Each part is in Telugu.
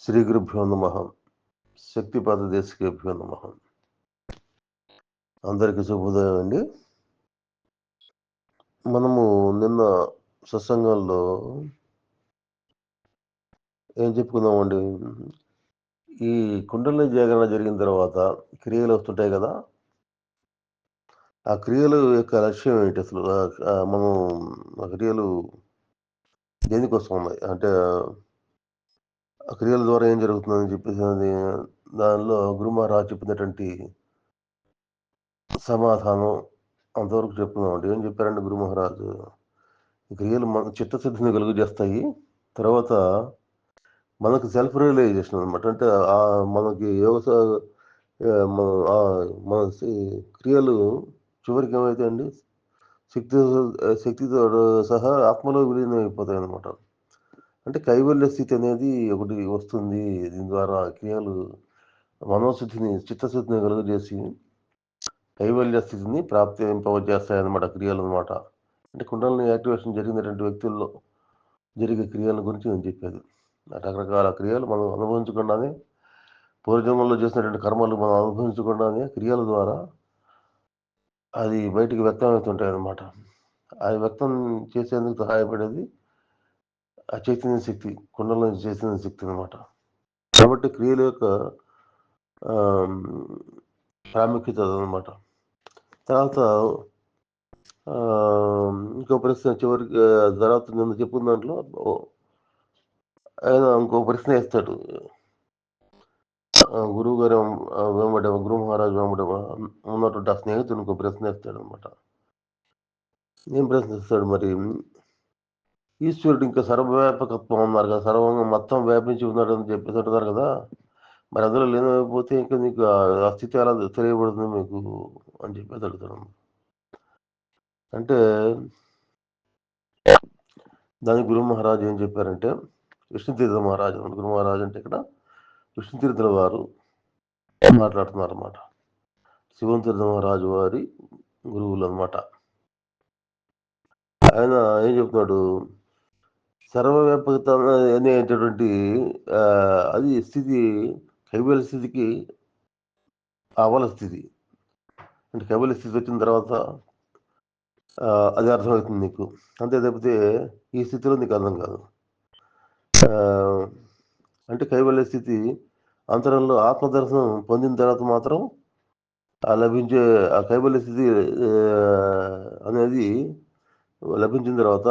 శ్రీ గురుభ్యో నమః. శక్తిపాత దేశికేభ్యో నమః. అందరికీ శుభోదయం అండి. మనము నిన్న సత్సంగంలో ఏం చెప్పుకున్నామండి, ఈ కుండలి జాగరణ జరిగిన తర్వాత క్రియలు వస్తుంటాయి కదా, ఆ క్రియలు యొక్క లక్ష్యం ఏంటి అసలు? మనం ఆ క్రియలు దేనికోసం ఉన్నాయి అంటే, ఆ క్రియల ద్వారా ఏం జరుగుతుందని చెప్పేసి దానిలో గురు మహారాజ్ చెప్పినటువంటి సమాధానం అంతవరకు చెప్పుకున్నామండి. ఏం చెప్పారంటే గురు మహారాజు, ఈ క్రియలు మన చిత్తశుద్ధిని కలుగు చేస్తాయి. తర్వాత మనకు సెల్ఫ్ రియలైజేషన్ అనమాట. అంటే మనకి మన క్రియలు చివరికి ఏమైతే అండి, శక్తి శక్తితో సహా ఆత్మలో విలీనం అయిపోతాయి అనమాట. అంటే కైవల్య స్థితి అనేది ఒకటి వస్తుంది. దీని ద్వారా క్రియలు మనోశుద్ధిని చిత్తశుద్ధిని కలుగజేసి కైవల్య స్థితిని ప్రాప్తింపజేస్తాయన్నమాట క్రియలు అనమాట. అంటే కుండలిని యాక్టివేషన్ జరిగినటువంటి వ్యక్తుల్లో జరిగే క్రియల గురించి నేను చెప్పేది. రకరకాల క్రియలు మనం అనుభవించకుండానే, పూర్వజన్మల్లో చేసినటువంటి కర్మలు మనం అనుభవించకుండానే క్రియల ద్వారా అది బయటికి వ్యక్తం అవుతుంటాయి అన్నమాట. అది వ్యక్తం చేసేందుకు సహాయపడేది ఆ చైతన్య శక్తి, కుండలిని చైతన్య శక్తి అనమాట. కాబట్టి క్రియల యొక్క ప్రాముఖ్యత అదనమాట. తర్వాత ఇంకో ప్రశ్న చివరికి తర్వాత నిన్న చెప్పిన దాంట్లో ఆయన ఇంకో ప్రశ్న వేస్తాడు. గురువు గారు వెంబడి, గురు మహారాజు వెంబడి ఉన్నటువంటి ఆ స్నేహితుడు ఇంకో ప్రశ్న వేస్తాడు అనమాట. ఏం ప్రశ్నిస్తాడు మరి, ఈశ్వరుడు ఇంకా సర్వవ్యాపకత్వం ఉన్నారు కదా, సర్వంగా మొత్తం వ్యాపించి ఉన్నాడు అని చెప్పేసి అంటున్నారు కదా, మరి అందులో లేనైపోతే ఇంకా నీకు ఆ స్థితి ఎలా తెలియబడుతుంది మీకు అని చెప్పేసి అడుగుతాడు. అంటే దానికి గురు మహారాజు ఏం చెప్పారంటే, విష్ణుతీర్థ మహారాజు, గురు మహారాజు అంటే ఇక్కడ విష్ణుతీర్థుల వారు మాట్లాడుతున్నారు అన్నమాట. శివంతీర్థ మహారాజు వారి గురువులు అనమాట. ఆయన ఏం చెప్తున్నాడు, సర్వవ్యాపకత అనేటటువంటి అది స్థితి కైవల్య స్థితికి అవల స్థితి. అంటే కైవల్య స్థితి వచ్చిన తర్వాత అది అర్థమవుతుంది నీకు, అంతే తప్పితే ఈ స్థితిలో నీకు అర్థం కాదు. అంటే కైవల్య స్థితి అంతరంలో ఆత్మదర్శనం పొందిన తర్వాత మాత్రం లభించే ఆ కైవల్య స్థితి అనేది లభించిన తర్వాత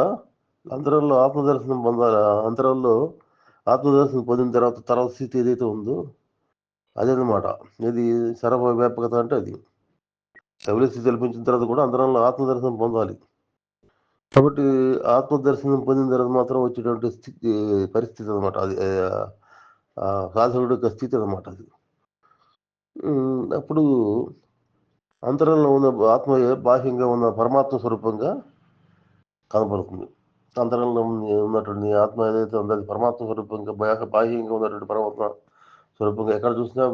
అంతరంలో ఆత్మదర్శనం పొందాలి. అంతరంలో ఆత్మదర్శనం పొందిన తర్వాత స్థితి ఏదైతే ఉందో అదేనమాట. ఇది సర్వవ్యాపకత అంటే అది. కైవల్య స్థితి లభించిన తర్వాత కూడా అంతరంలో ఆత్మదర్శనం పొందాలి. కాబట్టి ఆత్మదర్శనం పొందిన తర్వాత మాత్రం వచ్చేటువంటి పరిస్థితి అనమాట అది, సాధకుడు యొక్క స్థితి అనమాట అది. అప్పుడు అంతరంలో ఉన్న ఆత్మ బాహ్యంగా ఉన్న పరమాత్మ స్వరూపంగా కనపడుతుంది. అంతరంలో ఉన్నటువంటి ఆత్మ ఏదైతే ఉందో అది పరమాత్మ స్వరూపంగా, బాహ్యంగా ఉన్నటువంటి పరమాత్మ స్వరూపంగా ఎక్కడ చూసినా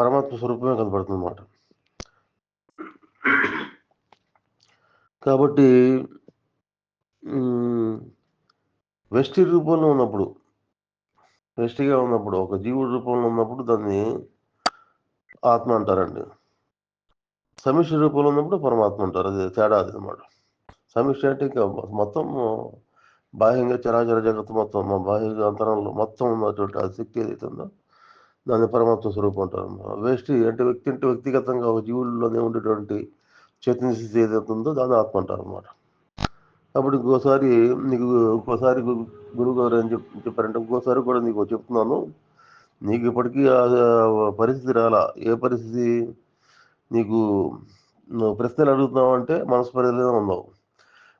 పరమాత్మ స్వరూపమే కనపడుతుంది అన్నమాట. కాబట్టి వెష్టి రూపంలో ఉన్నప్పుడు, వెష్టిగా ఉన్నప్పుడు, ఒక జీవుడి రూపంలో ఉన్నప్పుడు దాన్ని ఆత్మ అంటారండి. సమిష్టి రూపంలో ఉన్నప్పుడు పరమాత్మ అంటారు. అది తేడా అది అనమాట. సమిష్టి అంటే ఇంకా మొత్తం బాహ్యంగా చరాచర జగత్తు మొత్తం మా బాహ్య అంతరంలో మొత్తం ఉన్నటువంటి ఆ శక్తి ఏదైతే ఉందో దాన్ని పరమాత్మ స్వరూపం అంటారు. వేష్టి అంటే వ్యక్తిగతంగా ఒక జీవుల్లోనే ఉండేటువంటి చైతన్య స్థితి ఏదైతే ఉందో దాన్ని ఆత్మ అంటారు అనమాట. అప్పుడు ఇంకోసారి గురువు గారు ఏం చెప్పారంటే, ఇంకోసారి కూడా నీకు చెప్తున్నాను, నీకు ఇప్పటికీ పరిస్థితి రాలా. ఏ పరిస్థితి? నీకు నువ్వు ప్రశ్నలు అడుగుతున్నావు అంటే మనసు పరిధిలోనే ఉన్నావు.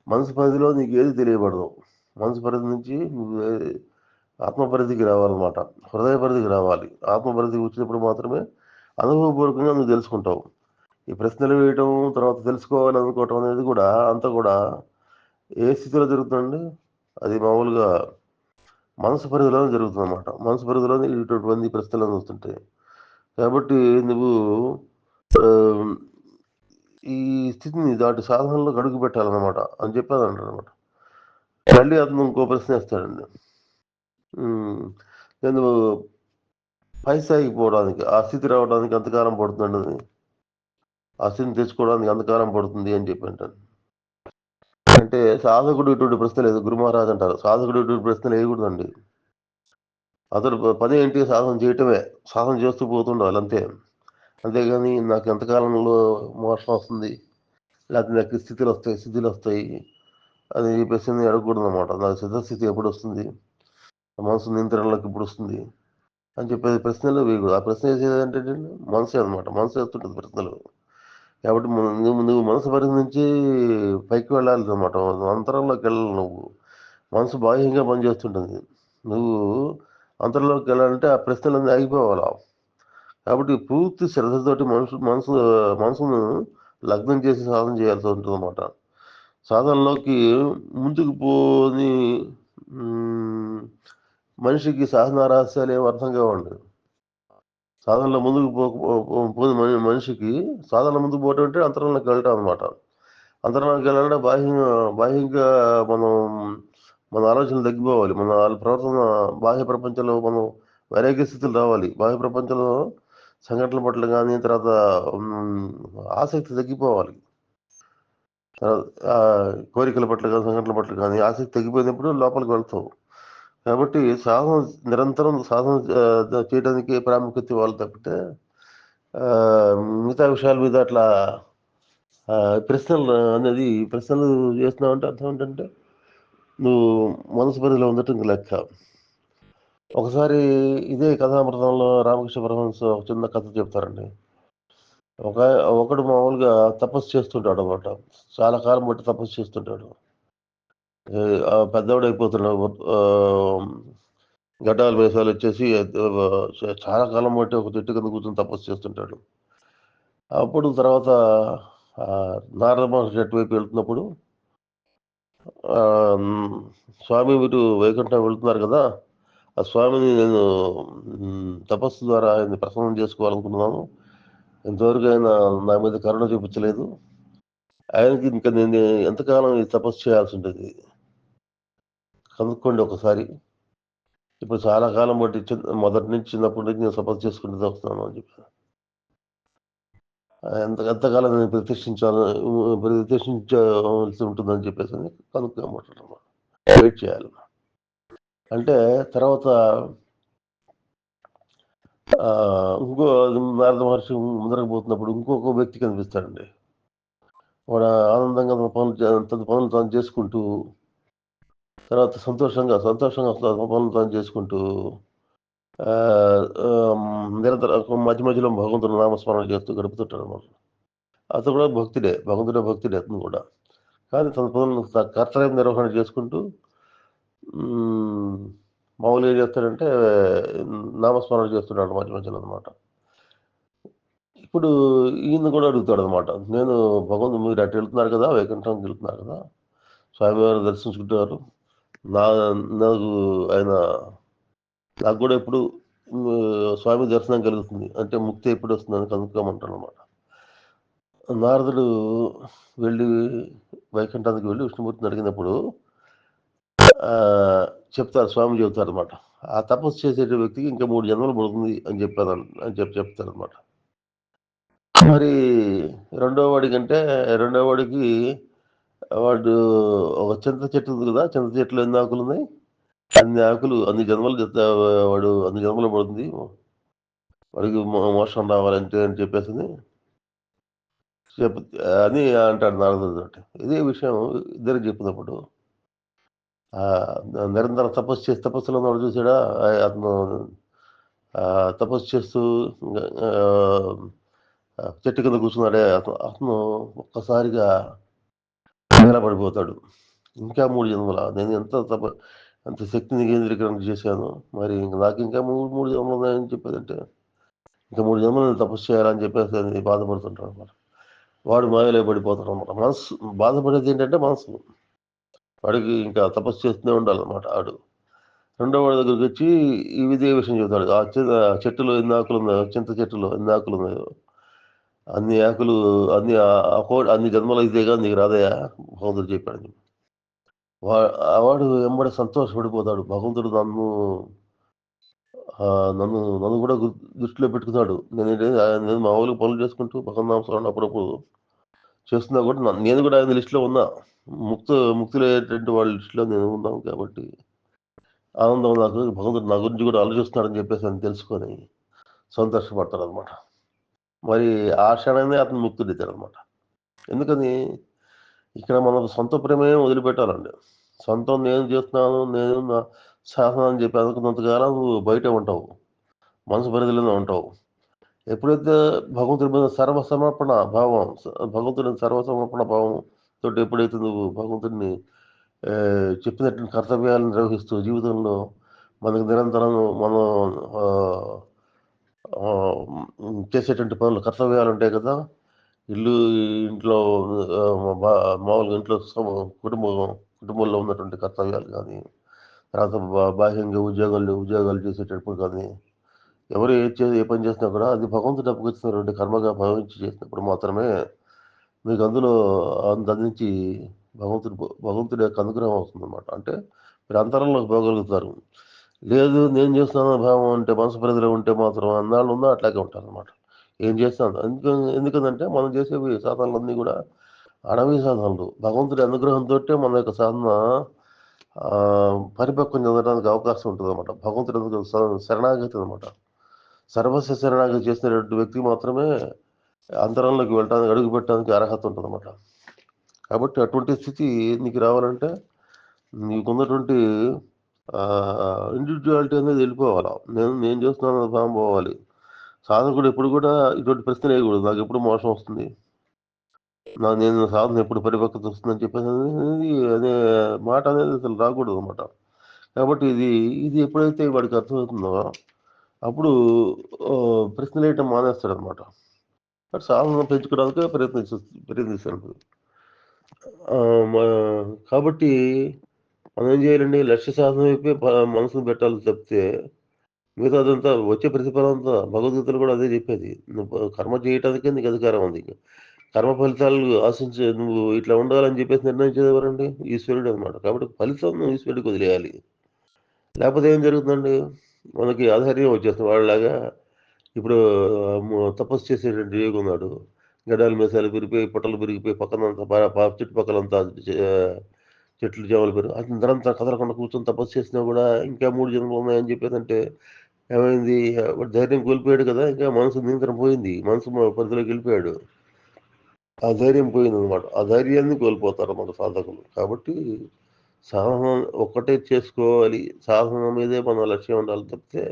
మనసు పరిధిలో నీకు ఏది తెలియబడదు. మనసు పరిధి నుంచి నువ్వు ఆత్మ పరిధికి రావాలన్నమాట. హృదయ పరిధికి రావాలి. ఆత్మ పరిధికి వచ్చినప్పుడు మాత్రమే అనుభవపూర్వకంగా నువ్వు తెలుసుకుంటావు. ఈ ప్రశ్నలు వేయటం, తర్వాత తెలుసుకోవాలి అనుకోవటం అనేది కూడా అంతా కూడా ఏ స్థితిలో జరుగుతుందండి? అది మామూలుగా మనసు పరిధిలోనే జరుగుతుంది అన్నమాట. మనసు పరిధిలోనే ఇటువంటి ప్రశ్నలు వస్తుంటాయి. కాబట్టి నువ్వు ఈ స్థితిని దాటి సాధనలో అడుగు పెట్టాలన్నమాట అని చెప్పేది అంటారు అనమాట. మళ్ళీ అతను ఇంకో ప్రశ్న వేస్తాడండి. నేను పై స్థాయికి పోవడానికి ఆ స్థితి రావడానికి అంతకాలం పడుతుందండి, ఆ స్థితిని తెచ్చుకోవడానికి అంతకాలం పడుతుంది అని చెప్పి అంటాను. అంటే సాధకుడు ఇటువంటి ప్రశ్న లేదు. గురు మహారాజ్ అంటారు సాధకుడు ఇటువంటి ప్రశ్నలు వేయకూడదండి. అతడు పని ఏంటి? సాధన చేయటమే. సాధన చేస్తూ పోతుండాలి అంతే. అంతేగాని నాకు ఎంతకాలంలో మోక్షం వస్తుంది, లేకపోతే నాకు స్థితులు వస్తాయి అని చెప్పేసి అడగకూడదు అనమాట. నాకు సిద్ధస్థితి ఎప్పుడు వస్తుంది, మనసు నియంత్రణలోకి ఇప్పుడు వస్తుంది అని చెప్పేది ప్రశ్నలు వేయకూడదు. ఆ ప్రశ్న వేసేది ఏంటంటే మనసే అనమాట. మనసు వేస్తుంటుంది ప్రశ్నలు. కాబట్టి నువ్వు మనసు పరిధి నుంచి పైకి వెళ్ళాలి అనమాట. అంతరంలోకి వెళ్ళాలి. నువ్వు మనసు బాహ్యంగా పనిచేస్తుంటుంది. నువ్వు అంతరంలోకి వెళ్ళాలంటే ఆ ప్రశ్నలన్నీ ఆగిపోవాలా. కాబట్టి పూర్తి శ్రద్ధతోటి మనసును లగ్నం చేసి సాధన చేయాల్సి ఉంటుంది అన్నమాట. సాధనలోకి ముందుకు పోని మనిషికి సాధన రహస్యాలు ఏం అర్థం కావండి. సాధనలో ముందుకు పోని మనిషికి సాధనలో ముందుకు పోవటం అంటే అంతరంలోకి వెళ్ళటం అనమాట. అంతరంలోకి వెళ్ళాలంటే బాహ్యంగా మన ఆలోచనలు తగ్గిపోవాలి. మన ప్రవర్తన బాహ్య ప్రపంచంలో మనం వైరాగ్య స్థితులు రావాలి. బాహ్య ప్రపంచంలో సంఘటనల పట్ల కానీ, తర్వాత ఆసక్తి తగ్గిపోవాలి. కోరికల పట్ల కానీ, సంఘటనల పట్ల కానీ ఆసక్తి తగ్గిపోయినప్పుడు లోపలికి వెళ్తావు. కాబట్టి నిరంతరం సాధన చేయడానికి ప్రాముఖ్యత ఇవ్వాలి తప్పితే మిగతా విషయాల మీద అట్లా ప్రశ్నలు చేస్తున్నావు అంటే అర్థం ఏంటంటే నువ్వు మనసు పరిధిలో ఉండటం లెక్క. ఒకసారి ఇదే కథామృతంలో రామకృష్ణ పరమహంస ఒక చిన్న కథ చెప్తారండి. ఒకడు మామూలుగా తపస్సు చేస్తుంటాడు అనమాట. చాలా కాలం బట్టి తపస్సు చేస్తుంటాడు. పెద్దవాడు అయిపోతున్నాడు. గడ్డాలు వేషాలు వచ్చేసి చాలా కాలం బట్టి ఒక చెట్టు కింద కూర్చొని తపస్సు చేస్తుంటాడు. అప్పుడు తర్వాత నారద మహర్షి చెట్టు వైపు వెళ్తున్నప్పుడు స్వామి మీరు వైకుంఠం వెళ్తున్నారు కదా, ఆ స్వామిని నేను తపస్సు ద్వారా ఆయన్ని ప్రసన్నం చేసుకోవాలనుకున్నాను. ఇంతవరకు ఆయన నా మీద కరుణ చూపించలేదు. ఆయనకి ఇంకా నేను ఎంతకాలం ఈ తపస్సు చేయాల్సి ఉంటుంది కనుక్కోండి ఒకసారి. ఇప్పుడు చాలా కాలం బట్టి మొదటి నుంచి చిన్నప్పటి నుంచి నేను తపస్సు చేసుకుంటూ వస్తున్నాను అని చెప్పి. ఎంతకాలం నేను ప్రతిష్ఠించవలసి ఉంటుందని చెప్పేసి కనుక్కోమంటారు. వెయిట్ చేయాలి. అంటే తర్వాత ఇంకో నారద మహర్షి ముందరకు పోతున్నప్పుడు ఇంకొక వ్యక్తి కనిపిస్తాడండి. వాడు ఆనందంగా తన పనులు తాను చేసుకుంటూ, తర్వాత సంతోషంగా పనులు తాను చేసుకుంటూ నిరంతరం మధ్య మధ్యలో భగవంతుడు నామస్మరణ చేస్తూ గడుపుతుంటాడు అన్నమాట. అతను కూడా భక్తుడే అతను కూడా. కానీ తన పనులను కర్తవ్యం నిర్వహణ చేసుకుంటూ మామూలుగా ఏం చేస్తాడంటే నామస్మరణ చేస్తున్నాడు మధ్య మధ్యలో అనమాట. ఇప్పుడు ఈయన కూడా అడుగుతాడు అనమాట. నేను భగవంతుడు మీరు అటు వెళ్తున్నారు కదా, వైకుంఠంకి వెళ్తున్నారు కదా, స్వామివారిని దర్శించుకుంటారు. నాకు కూడా ఎప్పుడు స్వామి దర్శనం కలుగుతుంది అంటే ముక్తి ఎప్పుడు వస్తుందని కనుక్కోమంటాడు అనమాట. నారదుడు వెళ్ళి వైకుంఠానికి వెళ్ళి విష్ణుమూర్తిని అడిగినప్పుడు స్వామి చెబుతారు అనమాట. ఆ తపస్సు చేసే వ్యక్తికి ఇంకా 3 జన్మలు పడుతుంది అని చెప్తారు అనమాట. మరి రెండో వాడికి వాడు ఒక చింత చెట్టు ఉంది కదా, చింత చెట్లు ఎన్ని ఆకులు ఉన్నాయి, అన్ని జన్మలు పడుతుంది వాడికి మోక్షం రావాలంటే అని చెప్పేసి అని అంటాడు నారదుడు. ఇదే విషయం ఇద్దరికి చెప్పినప్పుడు నిరంతరం తపస్సులో ఉన్నాడు చూసాడా, అతను తపస్సు చేస్తూ చెట్టు కింద కూర్చున్నాడే అతను ఒక్కసారిగా నిలబడిపోతాడు. ఇంకా 3 జన్మల నేను ఎంత శక్తిని కేంద్రీకరణ చేశాను, మరి నాకు ఇంకా 3 జన్మలు ఉన్నాయని చెప్పేదంటే ఇంకా 3 జన్మలు నేను తపస్సు చేయాలని చెప్పేసి బాధపడుతుంటాడు అనమాట. వాడు మాయలో పడిపోతాడు అనమాట. మనసు బాధపడేది ఏంటంటే మనసు. వాడికి ఇంకా తపస్సు చేస్తూనే ఉండాలన్నమాట. రెండో వాడి దగ్గరికి వచ్చి ఇదే విషయం చెబుతాడు. ఆ చెట్టులో ఎన్ని ఆకులు ఉన్నాయో, చింత చెట్టులో ఎన్ని ఆకులు ఉన్నాయో అన్ని ఆకులు అన్ని జన్మలు ఇదేగా నీకు రాదయా భగవంతుడు చెప్పాడు. వాడు వెంబడి సంతోషపడిపోతాడు. భగవంతుడు నన్ను నన్ను నన్ను కూడా దృష్టిలో పెట్టుకున్నాడు. నేను మామూలుగా పనులు చేసుకుంటూ భగవన్నామస్మరణ అప్పుడప్పుడు చేస్తున్నా కూడా నేను కూడా ఆయన లిస్టులో ఉన్నా. ముక్తులయ్యేటువంటి వాళ్ళ లిస్టులో నేను ఉన్నాను కాబట్టి ఆనందం నాకు. భగవంతుడు నా గురించి కూడా ఆలోచిస్తున్నాడని చెప్పేసి అని తెలుసుకొని సంతోషపడతాడు అనమాట. మరి ఆ క్షణమే అతను ముక్తుడితాడు అనమాట. ఎందుకని ఇక్కడ మనం సొంత ప్రేమే వదిలిపెట్టాలండి. సొంతం నేను చేస్తున్నాను, నేను నా సాధన అని చెప్పి అనుకున్నంతకాలం నువ్వు బయట ఉంటావు, మనసు పరిధిలోనే ఉంటావు. ఎప్పుడైతే భగవంతుడి మీద సర్వసమర్పణ భావం, భగవంతుడి సర్వసమర్పణ భావం తోటి ఎప్పుడైతే నువ్వు భగవంతుడిని చెప్పినటువంటి కర్తవ్యాలను నిర్వహిస్తూ జీవితంలో మనకు నిరంతరం మనం చేసేటువంటి పనులు కర్తవ్యాలు ఉంటాయి కదా. ఇంట్లో మామూలుగా ఇంట్లో కుటుంబంలో ఉన్నటువంటి కర్తవ్యాలు కానీ, తర్వాత బాహ్యంగా ఉద్యోగాలు చేసేటప్పుడు కానీ, ఎవరు ఏ పని చేసినా కూడా అది భగవంతుడు అప్పగించినటువంటి కర్మగా భావించి చేసినప్పుడు మాత్రమే మీకు అందులో అందించి భగవంతుడి యొక్క అనుగ్రహం అవుతుందన్నమాట. అంటే మీరు అంతరంలోకి పోగలుగుతారు. లేదు నేను చేస్తున్నాను భావం అంటే మనసు పరిధిలో ఉంటే మాత్రం అన్నాళ్ళు ఉన్నా అట్లాగే ఉంటారు అనమాట. ఏం చేస్తాను ఎందుకంటే మనం చేసేవి సాధనలన్నీ కూడా అడవి సాధనలు. భగవంతుడి అనుగ్రహంతో మన యొక్క సాధన పరిపక్వం చెందడానికి అవకాశం ఉంటుంది అనమాట. భగవంతుడి శరణాగతి అనమాట. సర్వస్వ శరణాగతి చేసినటువంటి వ్యక్తికి మాత్రమే అంతరంలోకి వెళ్ళడానికి, అడుగు పెట్టడానికి అర్హత ఉంటుంది అనమాట. కాబట్టి అటువంటి స్థితి నీకు రావాలంటే నీకున్నటువంటి ఇండివిజువాలిటీ అనేది వెళ్ళిపోవాలి. నేను చేస్తున్నాను భావం పోవాలి. సాధకుడు ఎప్పుడు కూడా ఇటువంటి ప్రశ్న వేయకూడదు, నాకు ఎప్పుడు మోసం వస్తుంది, నేను సాధన ఎప్పుడు పరిపక్వత వస్తుందని చెప్పేసి అనే మాట అనేది అసలు రాకూడదు అనమాట. కాబట్టి ఇది ఎప్పుడైతే వాడికి అర్థమవుతుందో అప్పుడు ప్రశ్నలు వేయటం మానేస్తాడు అనమాట. సాధన పెంచుకోవడానికి ప్రయత్నిస్తాడు. కాబట్టి మనం ఏం చేయాలండి, లక్ష్య సాధన వైపే మనసును పెట్టాలి తప్పితే మిగతాదంతా వచ్చే ప్రతిఫలం అంతా భగవద్గీతలు కూడా అదే చెప్పేది. నువ్వు కర్మ చేయటానికే నీకు అధికారం ఉంది. కర్మ ఫలితాలు ఆశించే నువ్వు ఇట్లా ఉండాలని చెప్పేసి నిర్ణయించేది ఎవరండి? ఈశ్వరుడు అనమాట. కాబట్టి ఫలితం నువ్వు ఈశ్వరుడికి వదిలేయాలి. లేకపోతే ఏం జరుగుతుందండి, మనకి ఆధైర్యం వచ్చేస్తుంది. వాళ్ళలాగా ఇప్పుడు తపస్సు చేసేటువంటి యోగి ఉన్నాడు. గడాలు మీసాలు పెరిగిపోయి, పొట్టలు పెరిగిపోయి, పక్కనంతా చుట్టుపక్కలంతా చెట్లు చేమలు పెరిగి అతను నిరంతరం కదలకుండా కూర్చొని తపస్సు చేసినా కూడా ఇంకా 3 జన్మలు ఉన్నాయని చెప్పేదంటే ఏమైంది? ధైర్యం కోల్పోయాడు కదా. ఇంకా మనసు నియంత్రణ పోయింది. మనసు పరిధిలోకి వెళ్ళిపోయాడు. ఆ ధైర్యం పోయిందనమాట. ఆ ధైర్యాన్ని కోల్పోతారు మన సాధకులు. కాబట్టి సాధన ఒక్కటే చేసుకోవాలి. సాధన మీదే మన లక్ష్యం ఉండాలి తప్పితే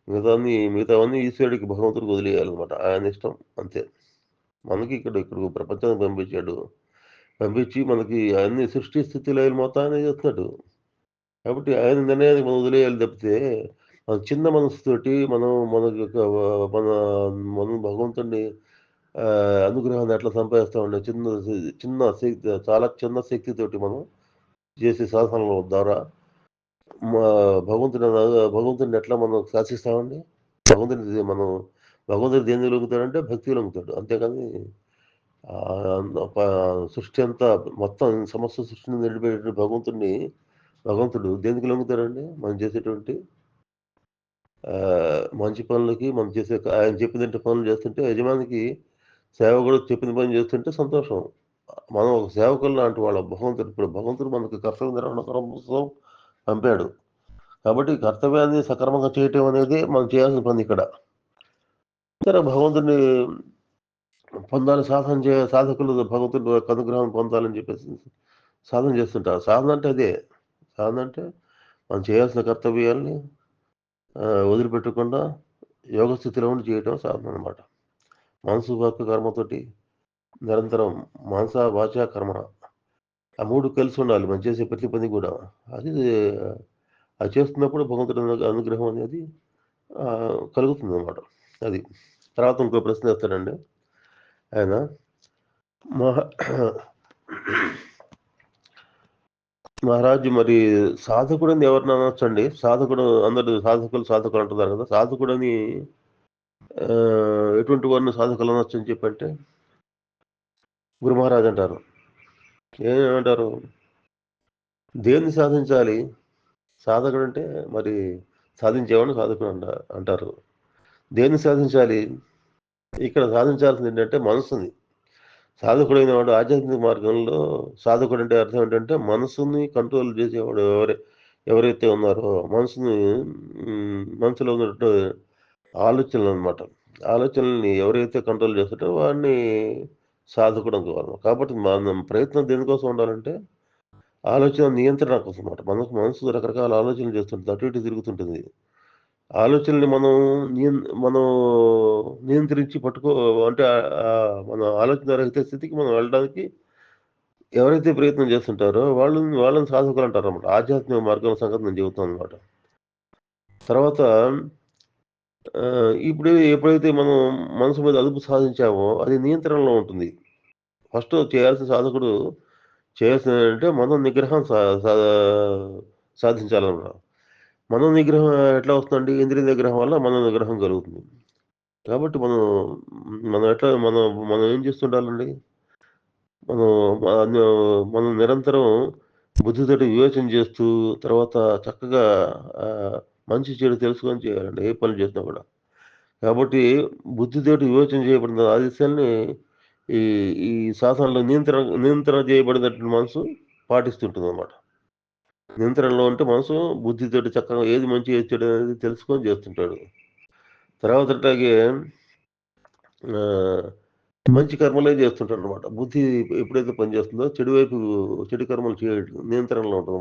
మిగతావన్నీ ఈశ్వరుడికి, భగవంతుడికి వదిలేయాలన్నమాట. ఆయన ఇష్టం అంతే. మనకి ఇక్కడ ప్రపంచానికి పంపించాడు. పంపించి మనకి అన్ని సృష్టి స్థితి లయలు మొత్తాన్ని చేస్తున్నాడు. కాబట్టి ఆయన నిర్ణయానికి మనం వదిలేయాలి తప్పితే మన చిన్న మనసుతోటి మనం భగవంతుడిని అనుగ్రహాన్ని ఎట్లా సంపాదిస్తామండి? చిన్న శక్తి, చాలా చిన్న శక్తితోటి మనం చేసే సాధనల ద్వారా మా భగవంతుడిని ఎట్లా మనం శాసిస్తామండి? భగవంతుడు దేన్ని లొంగుతాడంటే భక్తి లొంగుతాడు. అంతేకాని సృష్టి అంతా మొత్తం సమస్త సృష్టిని నిలబెట్టే భగవంతుడు దేనికి లొంగుతాడండి? మనం చేసేటువంటి మంచి పనులకి, మనం ఆయన చెప్పినట్టు పనులు చేస్తుంటే యజమానికి సేవకుడు చెప్పిన పని చేస్తుంటే సంతోషం. మనం ఒక సేవకులు లాంటి వాళ్ళం. భగవంతుడు మనకి కర్తవ్య నిర్వహణ కోసం పంపాడు. కాబట్టి కర్తవ్యాన్ని సక్రమంగా చేయటం అనేది మనం చేయాల్సిన పని ఇక్కడ. సరే, భగవంతుడిని పొందాలి, సాధకులు భగవంతుడి అనుగ్రహం పొందాలని చెప్పేసి సాధన చేస్తుంటారు. సాధన అంటే అదే. సాధన అంటే మనం చేయాల్సిన కర్తవ్యాల్ని వదిలిపెట్టకుండా యోగ స్థితిలో ఉండి చేయటం సాధన అనమాట. మనసు, వాక్కు, కర్మతోటి నిరంతరం మనస, వాచ, కర్మణ ఆ 3 కలిసి ఉండాలి మనం చేసే ప్రతి పని కూడా. అది చేస్తున్నప్పుడు భగవంతుడి అనుగ్రహం అనేది కలుగుతుంది అనమాట. అది. తర్వాత ఇంకో ప్రశ్న వేస్తాడండి ఆయన. మహారాజు, మరి సాధకుడని ఎవరిని అనొచ్చండి? అందరు సాధకులు అంటున్నారు కదా. సాధకుడని ఎటువంటి వారిని సాధకులు అనొచ్చు అని చెప్పంటే గురు మహారాజ్ అంటారు. ఏమంటారు? దేన్ని సాధించాలి? సాధకుడు అంటే మరి సాధించేవాడిని సాధకుడు అంటారు. దేన్ని సాధించాలి? ఇక్కడ సాధించాల్సింది ఏంటంటే మనసుని. సాధకుడైన వాడు ఆధ్యాత్మిక మార్గంలో సాధకుడు అంటే అర్థం ఏంటంటే మనసుని కంట్రోల్ చేసేవాడు ఎవరైతే ఉన్నారో మనసులో ఉన్నట్టు ఆలోచనలు అనమాట. ఆలోచనల్ని ఎవరైతే కంట్రోల్ చేస్తారో వాడిని సాధకుడు అనుకోవాలి. కాబట్టి మన ప్రయత్నం దేనికోసం ఉండాలంటే ఆలోచన నియంత్రణ కోసం అనమాట. మనసు రకరకాల ఆలోచనలు చేస్తుంటుంది, అటు ఇటు తిరుగుతుంటుంది. ఆలోచనల్ని మనం నియంత్రించి అంటే మన ఆలోచన రహిత స్థితికి మనం వెళ్ళడానికి ఎవరైతే ప్రయత్నం చేస్తుంటారో వాళ్ళని సాధకులు అంటారు అనమాట. ఆధ్యాత్మిక మార్గం సంగతి నేను చెబుతాను అనమాట. తర్వాత ఇప్పుడు ఎప్పుడైతే మనం మనసు మీద అదుపు సాధించామో అది నియంత్రణలో ఉంటుంది. ఫస్ట్ చేయాల్సిన సాధకుడు చేయాల్సింది ఏంటంటే మనో నిగ్రహం సాధించాలన్నమాట. మనో నిగ్రహం ఎట్లా వస్తుందండి? ఇంద్రియ నిగ్రహం వల్ల మనో నిగ్రహం కలుగుతుంది. కాబట్టి మనం ఏం చేస్తుండాలండి? మనం నిరంతరం బుద్ధితోటి వివేచన చేస్తూ తర్వాత చక్కగా మంచి చెడు తెలుసుకొని చేయాలండి ఏ పని చేసినా కూడా. కాబట్టి బుద్ధితోటి వివేచన చేయబడిన ఆదేశాల్ని ఈ ఈ శాసనంలో నియంత్రణ చేయబడినటువంటి మనసు పాటిస్తుంటుంది అనమాట. నియంత్రణలో ఉంటే మనసు బుద్ధితోటి చక్కగా ఏది మంచి ఏది చెడు అనేది తెలుసుకొని చేస్తుంటాడు. తర్వాత అట్లాగే మంచి కర్మలే చేస్తుంటాడు అనమాట. బుద్ధి ఎప్పుడైతే పనిచేస్తుందో చెడు కర్మలు నియంత్రణలో ఉంటుంది.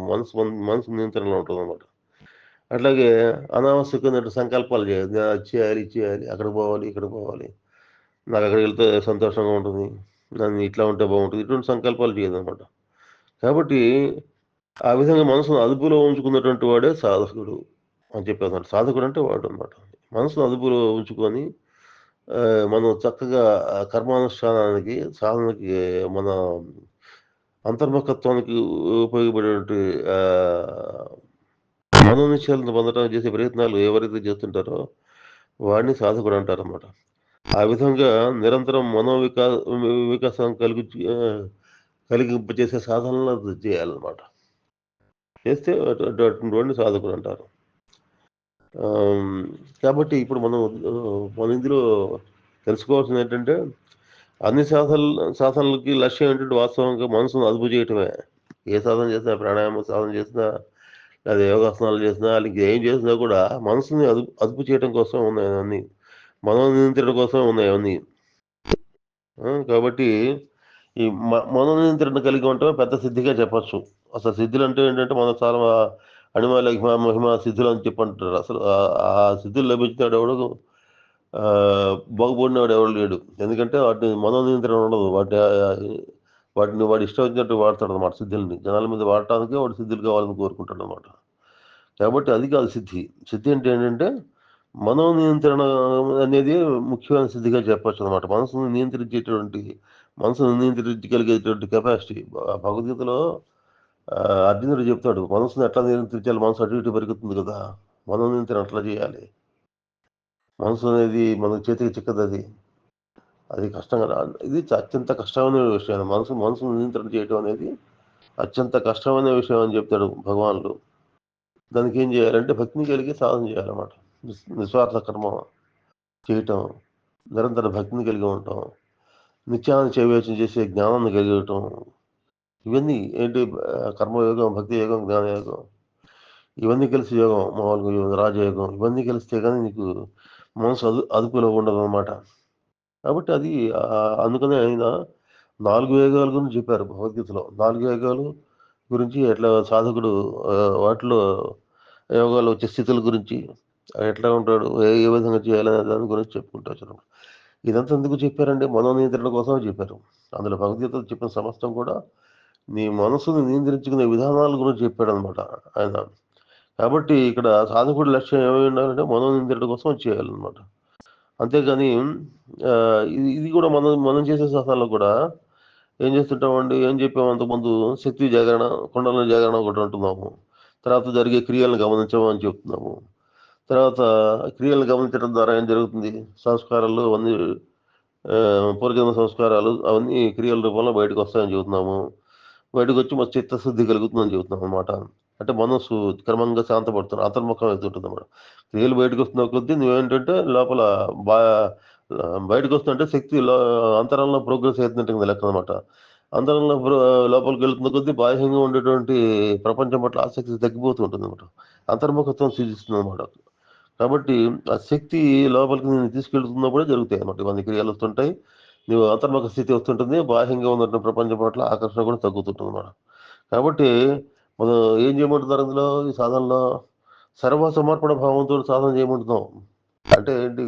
మనసు నియంత్రణలో ఉంటుంది అనమాట. అట్లాగే అనావశ్యకమైన సంకల్పాలు చేయాలి. అది చేయాలి, ఇది చేయాలి, అక్కడికి పోవాలి, ఇక్కడికి పోవాలి, నాకు అక్కడికి వెళ్తే సంతోషంగా ఉంటుంది, నన్ను ఇట్లా ఉంటే బాగుంటుంది, ఇటువంటి సంకల్పాలు చేయదన్నమాట. కాబట్టి ఆ విధంగా మనసును అదుపులో ఉంచుకున్నటువంటి వాడే సాధకుడు అని చెప్పేది. సాధకుడు అంటే వాడు అనమాట. మనసును అదుపులో ఉంచుకొని మనం చక్కగా కర్మానుష్ఠానానికి సాధనకి మన అంతర్ముఖత్వానికి ఉపయోగపడేటువంటి మనోనిశ్చయాలను పొందడానికి చేసే ప్రయత్నాలు ఎవరైతే చేస్తుంటారో వాడిని సాధకుడు అంటారన్నమాట. ఆ విధంగా నిరంతరం వికాసం కలిగింపచేసే సాధనలు చేయాలన్నమాట. చేస్తే అటువంటి వాడిని సాధకుడు అంటారు. కాబట్టి ఇప్పుడు మన ఇందులో తెలుసుకోవాల్సింది ఏంటంటే అన్ని సాధనలకి లక్ష్యం ఏంటంటే వాస్తవంగా మనసును అదుపు చేయటమే. ఏ సాధన చేసినా, ప్రాణాయామ సాధన చేసినా, లేదా యోగాసనాలు చేసినా, అలాగే ఏం చేసినా కూడా మనసుని అదుపు చేయడం కోసం ఉన్నాయి అన్నీ. మనో నియంత్రణ కోసం ఉన్నాయి అవన్నీ. కాబట్టి ఈ మనో నియంత్రణ కలిగి ఉండటమే పెద్ద సిద్ధిగా చెప్పచ్చు. అసలు సిద్ధులు అంటే ఏంటంటే మనకు చాలా అణిమ లఘిమ మహిమ సిద్ధులు అని చెప్పంటారు. అసలు ఆ సిద్ధులు లభించినాడు ఎవడు బాగుపడినాడు ఎవడు లేడు. ఎందుకంటే వాటిని మనో నియంత్రణ ఉండదు. వాటిని వాడు ఇష్టం వచ్చినట్టు వాడతాడు అనమాట. సిద్ధుల్ని జనాల మీద వాడటానికి వాడు సిద్ధులు కావాలని కోరుకుంటాడు అనమాట. కాబట్టి అది కాదు సిద్ధి. సిద్ధి అంటే ఏంటంటే మనో నియంత్రణ అనేది ముఖ్యమైన సిద్ధిగా చెప్పచ్చు అనమాట. మనసును నియంత్రించగలిగేటువంటి కెపాసిటీ భగవద్గీతలో అర్జునుడు చెప్తాడు. మనసును ఎట్లా నియంత్రించాలి? మనసు అటు ఇటు పెరుగుతుంది కదా, మనో నియంత్రణ అట్లా చేయాలి. మనసు అనేది మన చేతికి చిక్కదు. అది కష్టం కదా. ఇది అత్యంత కష్టమైన విషయం. మనసును నియంత్రణ చేయడం అనేది అత్యంత కష్టమైన విషయం అని చెప్తాడు భగవానుడు. దానికి ఏం చేయాలంటే భక్తిని కలిగి సాధన చేయాలన్నమాట. నిస్వార్థ కర్మ చేయటం, నిరంతర భక్తిని కలిగి ఉండటం, నిత్యాన్ని వివేచన చేసే జ్ఞానాన్ని కలిగి ఉండటం, ఇవన్నీ ఏంటి? కర్మయోగం, భక్తి యోగం, జ్ఞానయోగం, ఇవన్నీ కలిసి యోగం, మామూలుగా రాజయోగం, ఇవన్నీ కలిస్తే కానీ నీకు మనసు అదుపులో ఉండదు అనమాట. కాబట్టి అది అందుకనే ఆయన 4 యోగాల గురించి చెప్పారు భగవద్గీతలో. 4 యోగాలు గురించి ఎట్లా సాధకుడు వాటిలో యోగాలు వచ్చే స్థితుల గురించి ఎట్లా ఉంటాడు, ఏ విధంగా చేయాలనే దాని గురించి చెప్పుకుంటూ వచ్చారు. ఇదంతా ఎందుకు చెప్పారంటే మనోనియంత్రణ కోసమే చెప్పారు. అందులో భగవద్గీతలో చెప్పిన సమస్తం కూడా నీ మనసును నియంత్రించుకునే విధానాల గురించి చెప్పాడు అనమాట ఆయన. కాబట్టి ఇక్కడ సాధకుడి లక్ష్యం ఏమై ఉండాలంటే మనోనియంత్రణ కోసం చేయాలన్నమాట. అంతేగాని ఇది కూడా మనం చేసే సాధనలో కూడా ఏం చేస్తుంటామండి? ఏం చెప్పాము అంతకుముందు? శక్తి జాగరణ, కుండల జాగరణ ఒకటి అంటున్నాము. తర్వాత జరిగే క్రియలను గమనించమని చెప్తున్నాము. తర్వాత క్రియలను గమనించడం ద్వారా ఏం జరుగుతుంది? సంస్కారాలు అవన్నీ పూర్వజన్మ సంస్కారాలు అవన్నీ క్రియల రూపంలో బయటకు వస్తాయని చెబుతున్నాము. బయటకు వచ్చి మా చిత్తశుద్ధి కలుగుతుందని చెబుతున్నాం అన్నమాట. అంటే మనసు క్రమంగా శాంతపడుతుంది, అంతర్ముఖం అవుతుంటుంది అన్నమాట. క్రియలు బయటకు వస్తున్న కొద్దీ నువ్వేంటంటే లోపల బా బయటకు వస్తుంటే శక్తి అంతరంలో ప్రోగ్రెస్ అవుతుంటుంది లెక్క అనమాట. అంతరంలో లోపలికి వెళ్తున్న కొద్దీ బాహ్యంగా ఉండేటువంటి ప్రపంచం పట్ల ఆసక్తి తగ్గిపోతూ ఉంటుంది అనమాట. అంతర్ముఖత్వం సూచిస్తుంది అనమాట. కాబట్టి ఆ శక్తి లోపలికి నేను తీసుకెళ్తున్నప్పుడే జరుగుతాయి అన్నమాట. ఇవన్నీ క్రియలు వస్తుంటాయి, నువ్వు అంతర్ముఖ స్థితి వస్తుంటుంది, బాహ్యంగా ఉన్నటువంటి ప్రపంచం పట్ల ఆకర్షణ కూడా తగ్గుతుంటుంది అన్నమాట. కాబట్టి మనం ఏం చేయమంటున్నారు అందులో ఈ సాధనలో? సర్వ సమర్పణ భావంతో సాధన చేయమంటున్నాం. అంటే ఏంటి?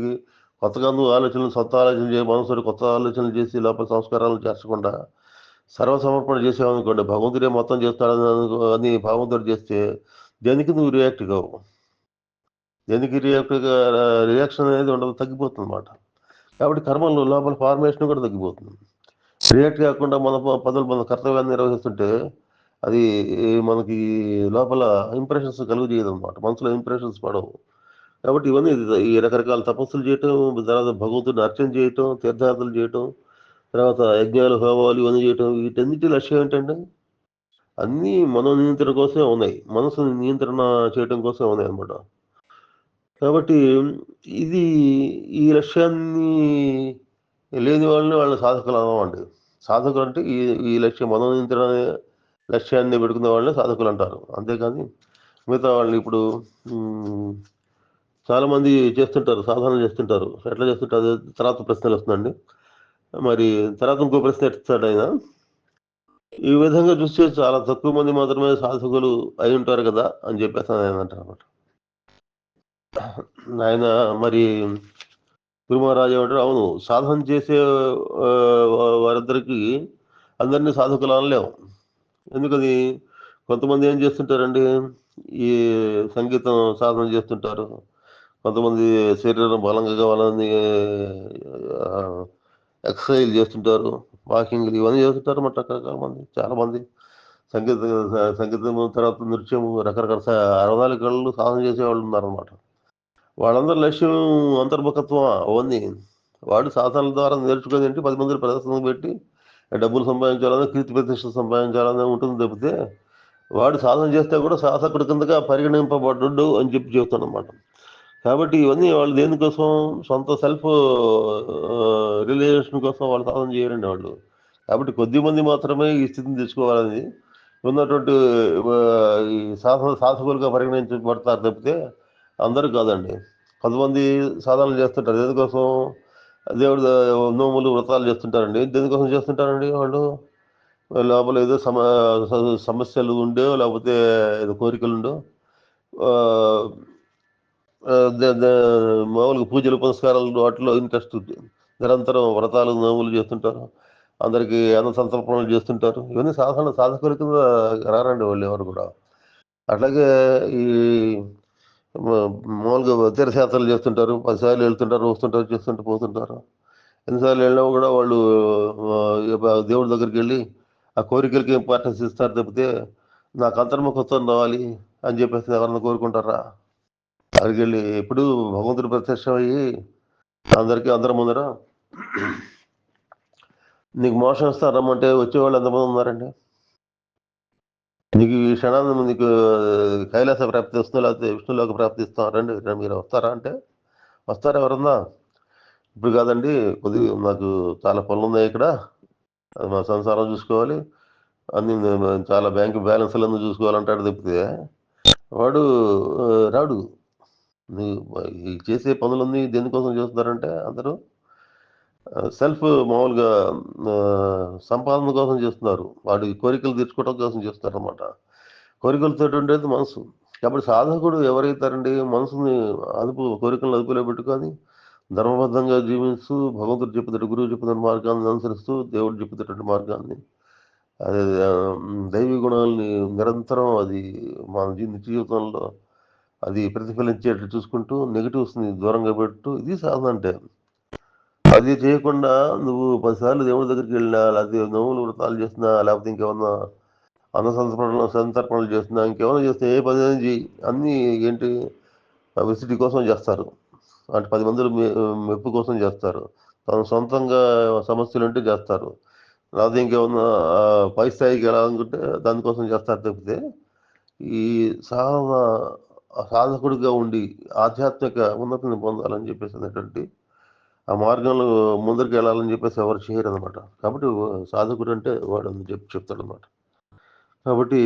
కొత్తగా నువ్వు ఆలోచనలు, సొంత ఆలోచనలు మనసులో కొత్త ఆలోచనలు చేసి లోపల సంస్కారాలు చేర్చకుండా సర్వసమర్పణ చేసావనుకోండి, భగవంతుడే మొత్తం చేస్తాడని అని భావంతో చేస్తే దేనికి నువ్వు రియాక్ట్ కావు. దేనికి రియాక్షన్ అనేది ఉండదు, తగ్గిపోతుంది అన్నమాట. కాబట్టి కర్మలు లోపల ఫార్మేషన్ కూడా తగ్గిపోతుంది. రియాక్ట్ కాకుండా మన పనులు మన కర్తవ్యాన్ని నిర్వహిస్తుంటే అది మనకి లోపల ఇంప్రెషన్స్ కలుగజేయదు అనమాట. మనసులో ఇంప్రెషన్స్ పడవు. కాబట్టి ఇవన్నీ ఈ రకరకాల తపస్సులు చేయటం, తర్వాత భగవంతుడిని అర్చన చేయటం, తీర్థయాత్రలు చేయటం, తర్వాత యజ్ఞాలు, హోమాలు ఇవన్నీ చేయటం, వీటన్నిటి లక్ష్యం ఏంటంటే అన్నీ మనో నియంత్రణ కోసమే ఉన్నాయి, మనసుని నియంత్రణ చేయటం కోసం ఉన్నాయి అన్నమాట. కాబట్టి ఇది ఈ లక్ష్యాన్ని లేని వాళ్ళని సాధకులు అనమండి. సాధకులు అంటే ఈ లక్ష్యం మనో నియంత్రణ అనే లక్ష్యాన్ని పెట్టుకునే వాళ్ళని సాధకులు అంటారు. అంతేకాని మిగతా వాళ్ళు ఇప్పుడు చాలామంది చేస్తుంటారు, సాధన చేస్తుంటారు. ఎట్లా చేస్తుంటారు? తర్వాత ప్రశ్నలు వస్తుందండి. మరి తర్వాత ఇంకో ప్రశ్న ఎత్తుతాడు ఆయన. ఈ విధంగా చూస్తే చాలా తక్కువ మంది మాత్రమే సాధకులు అయి ఉంటారు కదా అని చెప్పేసి ఆయన అంటారు అనమాట. ఆయన మరి గురుమహారాజు ఏమంటారు? అవును, సాధన చేసే వారిద్దరికి అందరినీ సాధకులు అనలేము. ఎందుకని? కొంతమంది ఏం చేస్తుంటారండి, ఈ సంగీతం సాధన చేస్తుంటారు, కొంతమంది శరీరం బలంగా కావాలని ఎక్సర్సైజ్ చేస్తుంటారు, వాకింగ్లు ఇవన్నీ చేస్తుంటారు అన్నమాట. రకరకాల మంది, చాలామంది సంగీతం తర్వాత నృత్యము, రకరకాల 64 కళలు సాధన చేసేవాళ్ళు ఉన్నారన్నమాట. వాళ్ళందరి లక్ష్యం అంతర్ముఖత్వం అవన్నీ. వాడు సాధనల ద్వారా నేర్చుకుని ఏంటి, 10 మందిని ప్రదర్శన పెట్టి డబ్బులు సంపాదించాలని, కీర్తి ప్రతిష్టలు సంపాదించాలని ఉంటుంది తప్పితే వాడు సాధన చేస్తే కూడా సాధకుడి కిందగా పరిగణింపబడ్డు అని చెప్పి చెబుతాను అనమాట. కాబట్టి ఇవన్నీ వాళ్ళు దేనికోసం? సొంత సెల్ఫ్ రిలైజేషన్ కోసం వాళ్ళు సాధన చేయరండి వాళ్ళు. కాబట్టి కొద్ది మంది మాత్రమే ఈ స్థితిని తెచ్చుకోవాలని ఉన్నటువంటి ఈ సాధకులుగా పరిగణించబడతారు తప్పితే అందరూ కాదండి. కొంతమంది సాధనలు చేస్తుంటారు దేనికోసం? దేవుడు నోములు, వ్రతాలు చేస్తుంటారండి. దేనికోసం చేస్తుంటారండి వాళ్ళు? లోపల ఏదో సమస్యలు ఉండో, లేకపోతే ఏదో కోరికలు ఉండో, మామూలుగా పూజలు పునస్కారాలు వాటిలో ఇంట్రెస్ట్, నిరంతరం వ్రతాలు, నోములు చేస్తుంటారు, అందరికీ అన్న సంతర్పణలు చేస్తుంటారు. ఇవన్నీ సాధకుల కింద రారండి వాళ్ళు ఎవరు కూడా. అట్లాగే ఈ మామూలుగా తీర్థయాత్రలు చేస్తుంటారు, 10 సార్లు వెళ్తుంటారు, వస్తుంటారు, చేస్తుంటూ పోతుంటారు. ఎన్నిసార్లు వెళ్ళినా కూడా వాళ్ళు దేవుడి దగ్గరికి వెళ్ళి ఆ కోరికలకి ఇంపార్టెన్స్ ఇస్తారు తప్పితే నాకు అంతర్ముఖత్వం రావాలి అని చెప్పేసి ఎవరన్నా కోరుకుంటారా? అక్కడికి వెళ్ళి ఎప్పుడు భగవంతుడు ప్రత్యక్షం అయ్యి అందరి ముందర నీకు మోసం ఇస్తారమ్మంటే వచ్చేవాళ్ళు ఎంతమంది ఉన్నారండి? నీకు ఈ క్షణాన్ని నీకు కైలాస ప్రాప్తి వస్తుందో, లేకపోతే విష్ణులోకి ప్రాప్తి ఇస్తాం, రండి మీరు వస్తారా అంటే వస్తారా ఎవరన్నా? ఇప్పుడు కాదండి, కొద్దిగా నాకు చాలా పనులు ఉన్నాయి ఇక్కడ, మా సంసారం చూసుకోవాలి, అన్ని చాలా బ్యాంకు బ్యాలెన్స్లన్నీ చూసుకోవాలంటాడు తప్పితే వాడు రాడు. ఈ చేసే పనులన్నీ దేనికోసం చేస్తున్నారంటే అందరూ సెల్ఫ్ మామూలుగా సంపాదన కోసం చేస్తున్నారు, వాడి కోరికలు తీర్చుకోవడం కోసం చేస్తున్నారు అనమాట. కోరికలతో ఉండేది మనసు. కాబట్టి సాధకుడు ఎవరైతారండి, మనసుని కోరికలను అదుపులో పెట్టుకొని ధర్మబద్ధంగా జీవిస్తూ, భగవంతుడు చెప్పినట్టు, గురువు చెప్పిన మార్గాన్ని అనుసరిస్తూ, దేవుడు చెప్పినటువంటి మార్గాన్ని, అదే దైవీ గుణాలని నిరంతరం అది మన నిత్య జీవితంలో అది ప్రతిఫలించేట్టు చూసుకుంటూ, నెగిటివ్స్ని దూరంగా పెట్టు, ఇది సాధన అంటే. అది చేయకుండా నువ్వు 10 సార్లు దేవుడి దగ్గరికి వెళ్ళినా, లేకపోతే నోములు వ్రతాలు చేసినా, లేకపోతే ఇంకేమన్నా సంతర్పణలు చేసినా, ఇంకేమైనా చేస్తే ఏ పని చేయి, అన్నీ ఏంటి పబ్లిసిటీ కోసం చేస్తారు. అంటే 10 మందిల మెప్పు కోసం చేస్తారు, తన సొంతంగా సమస్యలు ఉంటే చేస్తారు, లేకపోతే ఇంకేమన్నా పై స్థాయికి వెళ్ళాలనుకుంటే దానికోసం చేస్తారు తప్పితే ఈ సాధన సాధకుడిగా ఉండి ఆధ్యాత్మిక ఉన్నతిని పొందాలని చెప్పేసి అనేటువంటి ఆ మార్గంలో ముందరికి వెళ్ళాలని చెప్పేసి ఎవరు చేయరు అనమాట. కాబట్టి సాధకుడు అంటే వాడు అని చెప్తాడు అనమాట. కాబట్టి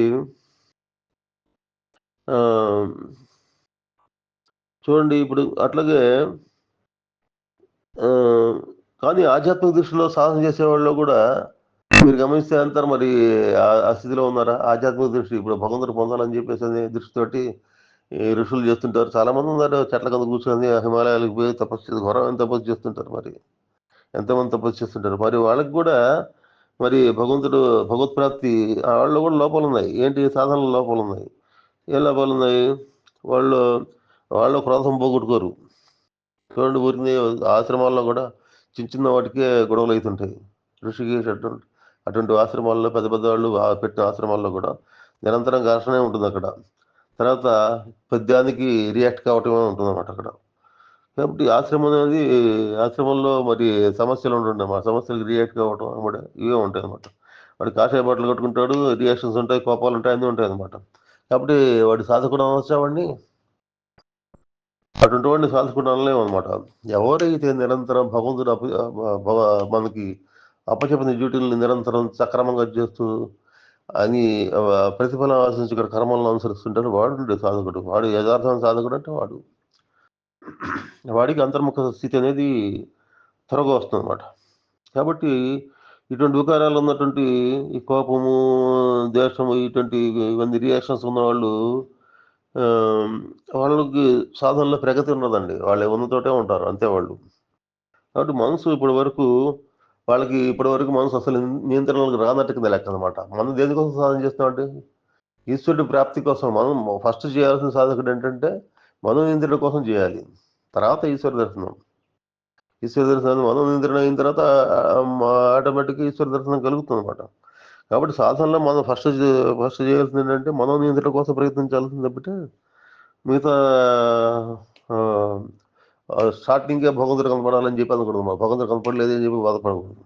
చూడండి ఇప్పుడు అట్లాగే కానీ ఆధ్యాత్మిక దృష్టిలో సాధన చేసేవాళ్ళు కూడా మీరు గమనిస్తే అంటారు మరి ఆ స్థితిలో ఉన్నారా? ఆధ్యాత్మిక దృష్టి ఇప్పుడు భగవంతుడు పొందాలని చెప్పేసి అనే దృష్టితోటి ఈ ఋషులు చేస్తుంటారు. చాలా మంది ఉన్నారు చెట్ల కింద కూర్చొని హిమాలయాలకు పోయి తపస్సు ఘోరమైన తపస్సు చేస్తుంటారు. మరి ఎంతమంది తపస్సు చేస్తుంటారు. మరి వాళ్ళకి కూడా మరి భగవంతుడు భగవత్ప్రాప్తి వాళ్ళు కూడా లోపాలు ఉన్నాయి. ఏంటి సాధనలో లోపాలు ఉన్నాయి. ఏ లోపాలు ఉన్నాయి? వాళ్ళు క్రోధం పోగొట్టుకోరు. చూడండి ఊరికి ఆశ్రమాల్లో కూడా చిన్న చిన్న వాటికే గొడవలు అవుతుంటాయి. ఋషికేశ్ అటువంటి ఆశ్రమాల్లో పెద్ద పెద్ద వాళ్ళు పెట్టిన ఆశ్రమాల్లో కూడా నిరంతరం ఘర్షణే ఉంటుంది అక్కడ. తర్వాత పద్యానికి రియాక్ట్ కావటమే ఉంటుంది అన్నమాట అక్కడ. కాబట్టి ఆశ్రమంలో మరి సమస్యలు ఉంటుండే మా సమస్యలకు రియాక్ట్ కావటం కూడా ఇవే ఉంటాయి అనమాట. వాడు కాషాయ బట్టలు కట్టుకుంటాడు, రియాక్షన్స్ ఉంటాయి, కోపాలు ఉంటాయి, అన్నీ ఉంటాయి అనమాట. కాబట్టి వాడి సాధకుడు అనవచ్చా వాడిని? అటువంటి వాడిని సాధకుడు అనలేము అనమాట. ఎవరైతే నిరంతరం భగవంతుడు మనకి అప్పచెప్పిన డ్యూటీలను నిరంతరం సక్రమంగా చేస్తూ అని ప్రతిఫలం ఆశించి కర్మలను అనుసరిస్తుంటారు వాడు సాధకుడు. వాడు యథార్థమైన సాధకుడు అంటే వాడికి అంతర్ముఖ స్థితి అనేది త్వరగా వస్తుంది అనమాట. కాబట్టి ఇటువంటి వికారాలు ఉన్నటువంటి ఈ కోపము, ద్వేషము, ఇవన్నీ రియాక్షన్స్ ఉన్న వాళ్ళకి సాధనలో ప్రగతి ఉన్నదండి. వాళ్ళు ఉన్నతోటే ఉంటారు అంతే వాళ్ళు. కాబట్టి మనసు వాళ్ళకి ఇప్పటి వరకు మనసు అసలు నియంత్రణలకు రానట్టు కింద లెక్క అనమాట. మనం దేనికోసం సాధన చేస్తామంటే ఈశ్వరుడి ప్రాప్తి కోసం. మనం ఫస్ట్ చేయాల్సిన సాధకుడు ఏంటంటే మనోనియంత్రణ కోసం చేయాలి. తర్వాత ఈశ్వర దర్శనం మనోనియంత్రణ అయిన తర్వాత ఆటోమేటిక్గా ఈశ్వర దర్శనం కలుగుతుంది అనమాట. కాబట్టి సాధనలో మనం ఫస్ట్ చేయాల్సింది ఏంటంటే మనోనియంత్రణ కోసం ప్రయత్నించాల్సింది తప్పితే మిగతా స్టార్టింగ్గా భగవంతుడు కనపడాలని చెప్పి అనుకూడదు. భగవంతుడు కనపడలేదు అని చెప్పి బాధపడకూడదు.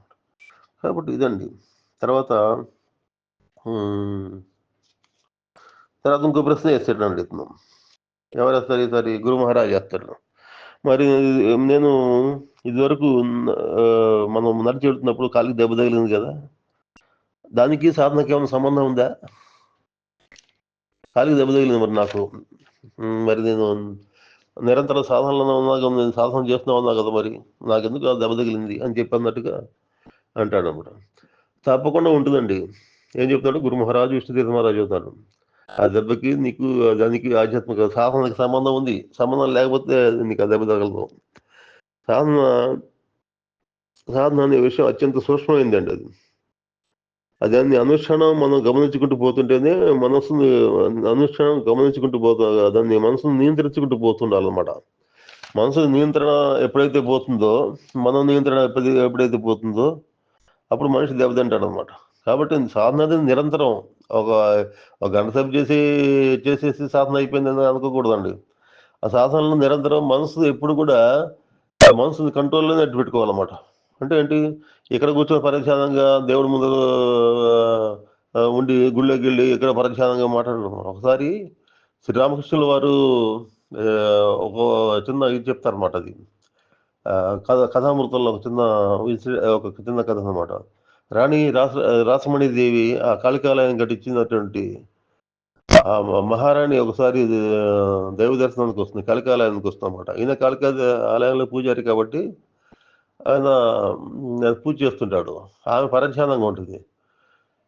కాబట్టి ఇదండి. తర్వాత ఇంకో ప్రశ్న వేస్తాడు అడుగుతున్నాం. ఎవరు వేస్తారు ఈసారి? గురు మహారాజ్ వేస్తాడు. మరి నేను ఇదివరకు మనం నడిచి వెళ్తున్నప్పుడు కాలికి దెబ్బ తగిలింది కదా, దానికి సాధనకి ఏమైనా సంబంధం ఉందా? కాలికి దెబ్బ తగిలింది మరి నాకు. మరి నేను నిరంతర సాధనలో ఉన్నాక నేను సాధన చేస్తున్నా ఉన్నా కదా, మరి నాకెందుకు దెబ్బ తగిలింది అని చెప్పి అన్నట్టుగా అంటాడు అన్నమాట. తప్పకుండా ఉంటుందండి. ఏం చెప్తాడు గురు మహారాజు, విష్ణుతీర్థ మహారాజు చెబుతాడు. ఆ దెబ్బకి దానికి ఆధ్యాత్మిక సాధనకి సంబంధం ఉంది. సంబంధం లేకపోతే నీకు ఆ దెబ్బ తగలదు. సాధన అనే విషయం అత్యంత సూక్ష్మమైందండి. దాన్ని అనుక్షణం మనం గమనించుకుంటూ పోతుంటేనే అనుక్షణం గమనించుకుంటూ దాన్ని మనసును నియంత్రించుకుంటూ పోతుండాలన్నమాట. మనసు నియంత్రణ ఎప్పుడైతే పోతుందో, మన నియంత్రణ ఎప్పుడైతే పోతుందో అప్పుడు మనిషి దెబ్బతింటాడు అనమాట. కాబట్టి సాధన అనేది నిరంతరం ఒక గంట సేపు చేసేసి సాధన అయిపోయిందని అనుకోకూడదండి. ఆ సాధనలో నిరంతరం మనసు ఎప్పుడు కూడా మనసుని కంట్రోల్లోనే అట్టు పెట్టుకోవాలన్నమాట. అంటే ఏంటి, ఇక్కడ కూర్చొని పరిధ్యానంగా దేవుడి ముందు ఉండి గుళ్ళోకి వెళ్ళి ఇక్కడ పరిధ్యానంగా మాట్లాడడం. ఒకసారి శ్రీరామకృష్ణుల వారు ఒక చిన్న ఇది చెప్తారన్నమాట. అది కథామృతంలో ఒక చిన్న కథ అనమాట. రాణి రాసమణి దేవి ఆ కాళికాలయం కట్టించినటువంటి ఆ మహారాణి ఒకసారి దైవ దర్శనానికి వస్తుంది, కాళికాలయానికి వస్తుంది అనమాట. ఈయన కాళికా ఆలయంలో పూజారి కాబట్టి ఆయన పూజ చేస్తుంటాడు. ఆమె పరధ్యానంగా ఉంటుంది.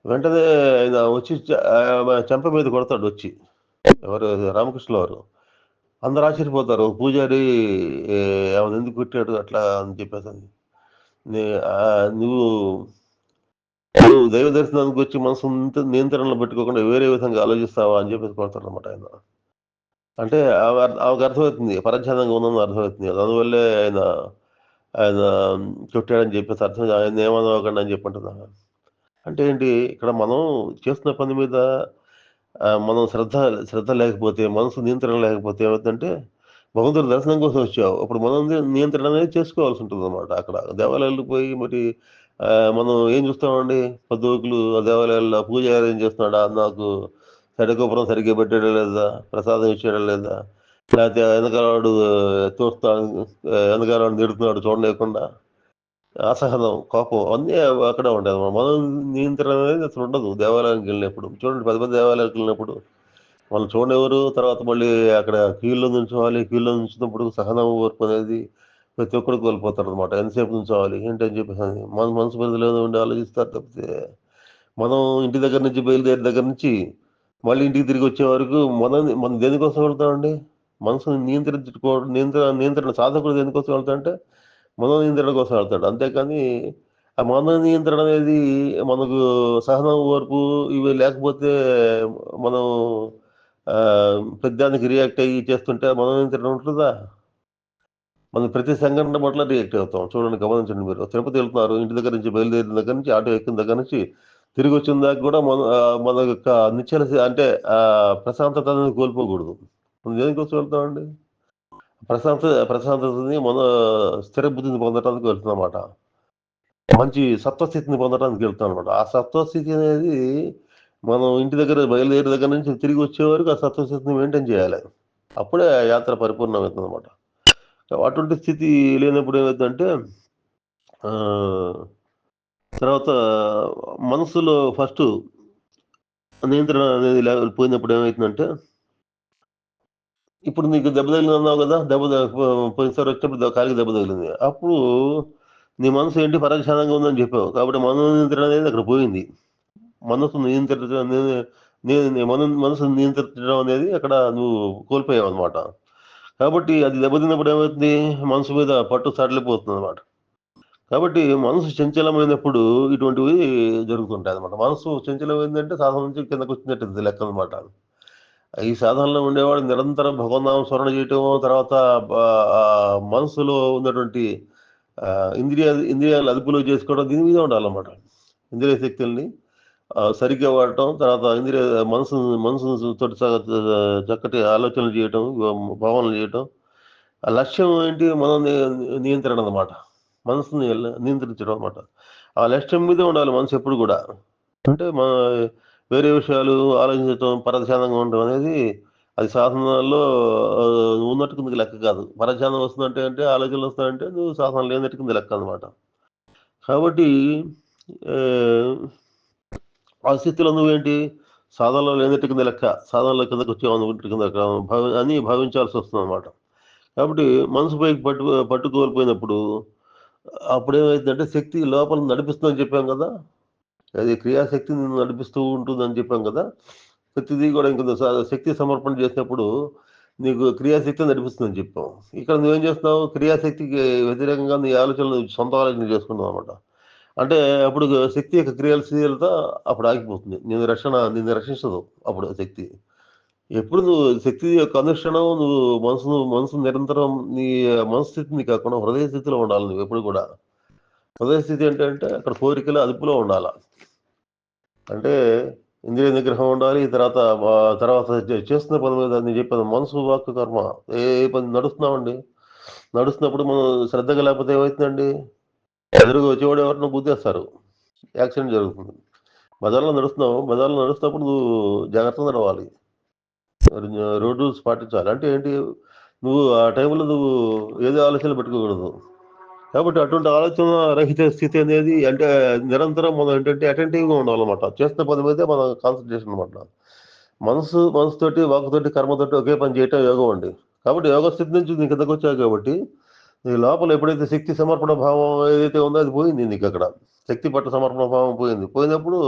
వెంటనే ఆయన వచ్చి చెంప మీద కొడతాడు వచ్చి, ఎవరు రామకృష్ణ వారు. అందరు ఆశ్చర్యపోతారు, పూజారి ఆమెను ఎందుకు కొట్టాడు అట్లా అని చెప్పేసి. నువ్వు దైవ దర్శనానికి వచ్చి మనసు నియంత్రణలో పెట్టుకోకుండా వేరే విధంగా ఆలోచిస్తావా అని చెప్పేసి కొడతాడు అనమాట ఆయన. అంటే ఆమెకు అర్థమవుతుంది, పరధ్యానంగా ఉందని అర్థమవుతుంది. అందువల్లే ఆయన కొట్టాడని చెప్పేసి అర్థం. ఆయన ఏమనవకండి అని చెప్పంటున్నా. అంటే ఏంటి, ఇక్కడ మనం చేస్తున్న పని మీద మనం శ్రద్ధ లేకపోతే, మనసు నియంత్రణ లేకపోతే ఏమవుతుందంటే, భగవంతుడి దర్శనం కోసం వచ్చావు, అప్పుడు మనం నియంత్రణ అనేది చేసుకోవాల్సి ఉంటుంది అనమాట. అక్కడ దేవాలయాలకు పోయి మరి మనం ఏం చూస్తామండి, పొద్దుకులు ఆ దేవాలయాల్లో పూజారి ఏం చేస్తున్నాడా, నాకు సరిగోపురం సరిగ్గా పెట్టాడా లేదా, ప్రసాదం ఇచ్చాడా లేదా, లేకపోతే వెనకాలవాడు చూస్తా వెనకాలవాడు తిడుతున్నాడు చూడలేకుండా, అసహనం, కోపం అన్నీ అక్కడే ఉంటాయి అన్నమాట. మనం నియంత్రణ అనేది అసలు ఉండదు దేవాలయానికి వెళ్ళినప్పుడు. చూడండి పెద్ద పెద్ద దేవాలయానికి వెళ్ళినప్పుడు వాళ్ళు చూడనివ్వరు. తర్వాత మళ్ళీ అక్కడ క్యూలో నుంచోవాలి. క్యూలో నుంచినప్పుడు సహనం, ఓర్పు అనేది ప్రతి ఒక్కరు కోల్పోతారు అనమాట. ఎంతసేపు నుంచోవాలి ఏంటని చెప్పేసి మన మనసు పరిధిలో ఉండి ఆలోచిస్తారు తప్పితే, మనం ఇంటి దగ్గర నుంచి బయలుదేరి దగ్గర నుంచి మళ్ళీ ఇంటికి తిరిగి వచ్చే వరకు మనం దేనికోసం వెళ్తామండి? మనసుని నియంత్రణ సాధకుడు దేనికోసం వెళ్తాడంటే మనో నియంత్రణ కోసం వెళ్తాడు. అంతేకాని ఆ మనో నియంత్రణ అనేది మనకు సహనం, ఓర్పు ఇవి లేకపోతే మనం ప్రతిదానికి రియాక్ట్ అయ్యి చేస్తుంటే మనో నియంత్రణ ఉంటుందా? మనం ప్రతి సంఘటన పట్ల రియాక్ట్ అవుతాం. చూడండి, గమనించండి మీరు. తిరుపతి వెళ్తున్నారు, ఇంటి దగ్గర నుంచి బయలుదేరిన దగ్గర నుంచి, ఆటో ఎక్కిన దగ్గర నుంచి తిరిగి వచ్చిన దాకా కూడా మన యొక్క నిశ్చల అంటే ప్రశాంతత అనేది కోల్పోకూడదు. మనం దేనికోసం వెళ్తామండి? ప్రశాంతతని మన స్థిర బుద్ధిని పొందడానికి వెళ్తున్నమాట. మంచి సత్వస్థితిని పొందడానికి వెళ్తాం అనమాట. ఆ సత్వస్థితి అనేది మనం ఇంటి దగ్గర బయలుదేరి దగ్గర నుంచి తిరిగి వచ్చే వరకు ఆ సత్వస్థితిని మెయింటైన్ చేయాలి. అప్పుడే ఆ యాత్ర పరిపూర్ణమవుతుంది అనమాట. అటువంటి స్థితి లేనప్పుడు ఏమవుతుందంటే ఆ, తర్వాత మనసులో ఫస్ట్ నియంత్రణ అనేది పోయినప్పుడు ఏమవుతుందంటే, ఇప్పుడు నీకు దెబ్బ తగిలింది అన్నావు కదా, పోయినసారి వచ్చినప్పుడు కాలికి దెబ్బ తగిలింది. అప్పుడు నీ మనసు ఏంటి పరధ్యానంగా ఉందని చెప్పావు. కాబట్టి మనో నియంత్రణ అనేది అక్కడ పోయింది. మనసు నియంత్రించడం మనసు నియంత్రించడం అనేది అక్కడ నువ్వు కోల్పోయావు అనమాట. కాబట్టి అది దెబ్బతిన్నప్పుడు ఏమవుతుంది? మనసు మీద పట్టు సడలిపోతుంది అనమాట. కాబట్టి మనసు చంచలమైనప్పుడు ఇటువంటివి జరుగుతుంటాయి అనమాట. మనసు చంచలమైందంటే సాధన నుంచి కిందకు వచ్చినట్టు లెక్క అనమాట. ఈ సాధనలో ఉండేవాడు నిరంతరం భగవన్నామ స్మరణ చేయటం, తర్వాత మనసులో ఉన్నటువంటి ఇంద్రియాలు అదుపులో చేసుకోవడం, దీని మీద ఉండాలన్నమాట. ఇంద్రియ శక్తుల్ని సరిగ్గా వాడటం, తర్వాత మనసు తోటి చక్కటి ఆలోచనలు చేయటం, భావనలు చేయటం. ఆ లక్ష్యం ఏంటి? మనం నియంత్రణ అనమాట. మనసుని నియంత్రించడం అనమాట. ఆ లక్ష్యం మీదే ఉండాలి మనసు ఎప్పుడు కూడా. అంటే వేరే విషయాలు ఆలోచించటం, పరధ్యానంగా ఉండడం అనేది అది సాధనలో ఉన్నట్టు కిందకి లెక్క కాదు. పరధ్యానం వస్తుందంటే అంటే ఆలోచనలు వస్తాయంటే నువ్వు సాధన లేనట్టు కింద లెక్క అనమాట. కాబట్టి ఆ, ఆ స్థితిలో నువ్వేంటి సాధనలో లేనట్టు కింద లెక్క, సాధనలో కిందకు వచ్చావు అనుకుంటు కింద అని భావించాల్సి వస్తుంది అనమాట. కాబట్టి మనసు పైకి పట్టు కోల్పోయినప్పుడు అప్పుడు ఏమైందంటే శక్తి లోపల నడిపిస్తుందని చెప్పాం కదా, అది క్రియాశక్తి నిన్ను నడిపిస్తూ ఉంటుందని చెప్పాం కదా. ప్రతిదీ కూడా ఇంకొంత శక్తి సమర్పణ చేసినప్పుడు నీకు క్రియాశక్తి నడిపిస్తుందని చెప్పాం. ఇక్కడ నువ్వేం చేస్తున్నావు? క్రియాశక్తికి వ్యతిరేకంగా నీ ఆలోచనలు సొంత ఆలోచన చేసుకున్నావు అనమాట. అంటే అప్పుడు శక్తి యొక్క క్రియాశీలత అప్పుడు ఆగిపోతుంది. నిన్ను రక్షించదు అప్పుడు శక్తి. ఎప్పుడు నువ్వు శక్తి యొక్క అనుక్షణం నువ్వు మనసు నిరంతరం నీ మనస్థితిని కాకుండా హృదయ స్థితిలో ఉండాలి. నువ్వు ఎప్పుడు కూడా హృదయ స్థితి అంటే అక్కడ కోరికలు అదుపులో ఉండాలి. అంటే ఇంద్రియ నిగ్రహం ఉండాలి. తర్వాత చేస్తున్న పని మీద నేను చెప్పాను, మనసు వాక్కు కర్మ. ఏ పని నడుస్తున్నామండి, నడుస్తున్నప్పుడు మనం శ్రద్ధగా లేకపోతే ఏమవుతుందండి? ఎదురుగా వచ్చేవాడు ఎవరినో గుద్దేస్తారు, యాక్సిడెంట్ జరుగుతుంది. బజార్లో నడుస్తున్నప్పుడు నువ్వు జాగ్రత్తగా నడవాలి, రోడ్ రూల్స్ పాటించాలి. అంటే ఏంటి? నువ్వు ఆ టైంలో నువ్వు ఏదో ఆలోచనలు పెట్టుకోకూడదు. కాబట్టి అటువంటి ఆలోచన రహిత స్థితి అనేది అంటే నిరంతరం మనం ఏంటంటే అటెంటివ్గా ఉండాలన్నమాట. చేస్తున్న పని మీదే మన కాన్సన్ట్రేషన్ అనమాట. మనసుతోటి, వాక్కుతోటి, కర్మతోటి ఒకే పని చేయటం యోగం అండి. కాబట్టి యోగ స్థితి నుంచి నీకు కిందకు వచ్చావు కాబట్టి నీ లోపల ఎప్పుడైతే శక్తి సమర్పణ భావం ఏదైతే ఉందో అది పోయింది. నీకు అక్కడ శక్తి పట్ల సమర్పణ భావం పోయినప్పుడు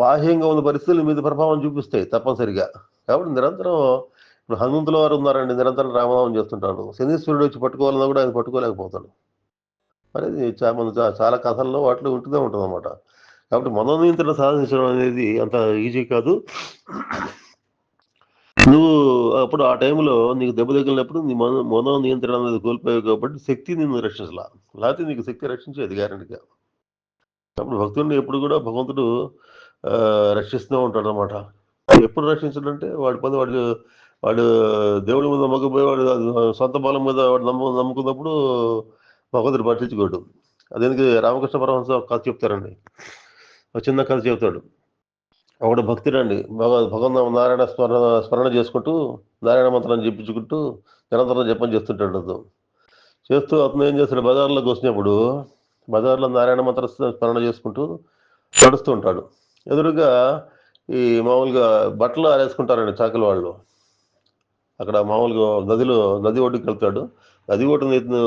బాహ్యంగా ఉన్న పరిస్థితులు మీద ప్రభావం చూపిస్తాయి తప్పనిసరిగా. కాబట్టి నిరంతరం ఇప్పుడు హనుమంతుల వారు ఉన్నారండి, నిరంతరం రామనామం చేస్తుంటాడు. శనీశ్వరుడు వచ్చి పట్టుకోవాలన్నా కూడా ఆయన పట్టుకోలేకపోతాడు. అనేది చాలా కథల్లో వాటిలో ఉంటూనే ఉంటుంది అనమాట. కాబట్టి మనోనియంత్రణ సాధించడం అనేది అంత ఈజీ కాదు. నువ్వు అప్పుడు ఆ టైంలో నీకు దెబ్బ తగిలినప్పుడు నీ మనో నియంత్రణ అనేది కోల్పోయావు కాబట్టి శక్తి నిన్ను రక్షించాల. లేకపోతే నీకు శక్తి రక్షించేది గ్యారెంటీగా. కాబట్టి భక్తుడిని ఎప్పుడు కూడా భగవంతుడు రక్షిస్తూనే ఉంటాడు అనమాట. ఎప్పుడు రక్షించాడంటే వాడి పని వాడు దేవుడి మీద నమ్మకపోయి వాడు సొంత బలం మీద వాడు నమ్ముకున్నప్పుడు భగవంతుడు పట్టించుకోడు. అదేందుకు రామకృష్ణ పరమహంస ఒక కథ చెప్తారండి, ఒక చిన్న కథ చెప్తాడు. ఒకడు భక్తుడండి భగవంతు నారాయణ స్మరణ చేసుకుంటూ నారాయణ మంత్రాన్ని చెప్పించుకుంటూ నిరంతరం జపం చేస్తుంటాడు అతను. చేస్తూ అతను ఏం చేస్తాడు, బజార్లోకి వచ్చినప్పుడు బజార్లో నారాయణ మంత్ర స్మరణ చేసుకుంటూ నడుస్తూ ఉంటాడు. ఎదురుగా ఈ మామూలుగా బట్టలు ఆరేసుకుంటారండి చాకలి వాళ్ళు. అక్కడ మామూలుగా నది ఒడ్డుకి వెళ్తాడు. నది ఒడ్డున ఇతను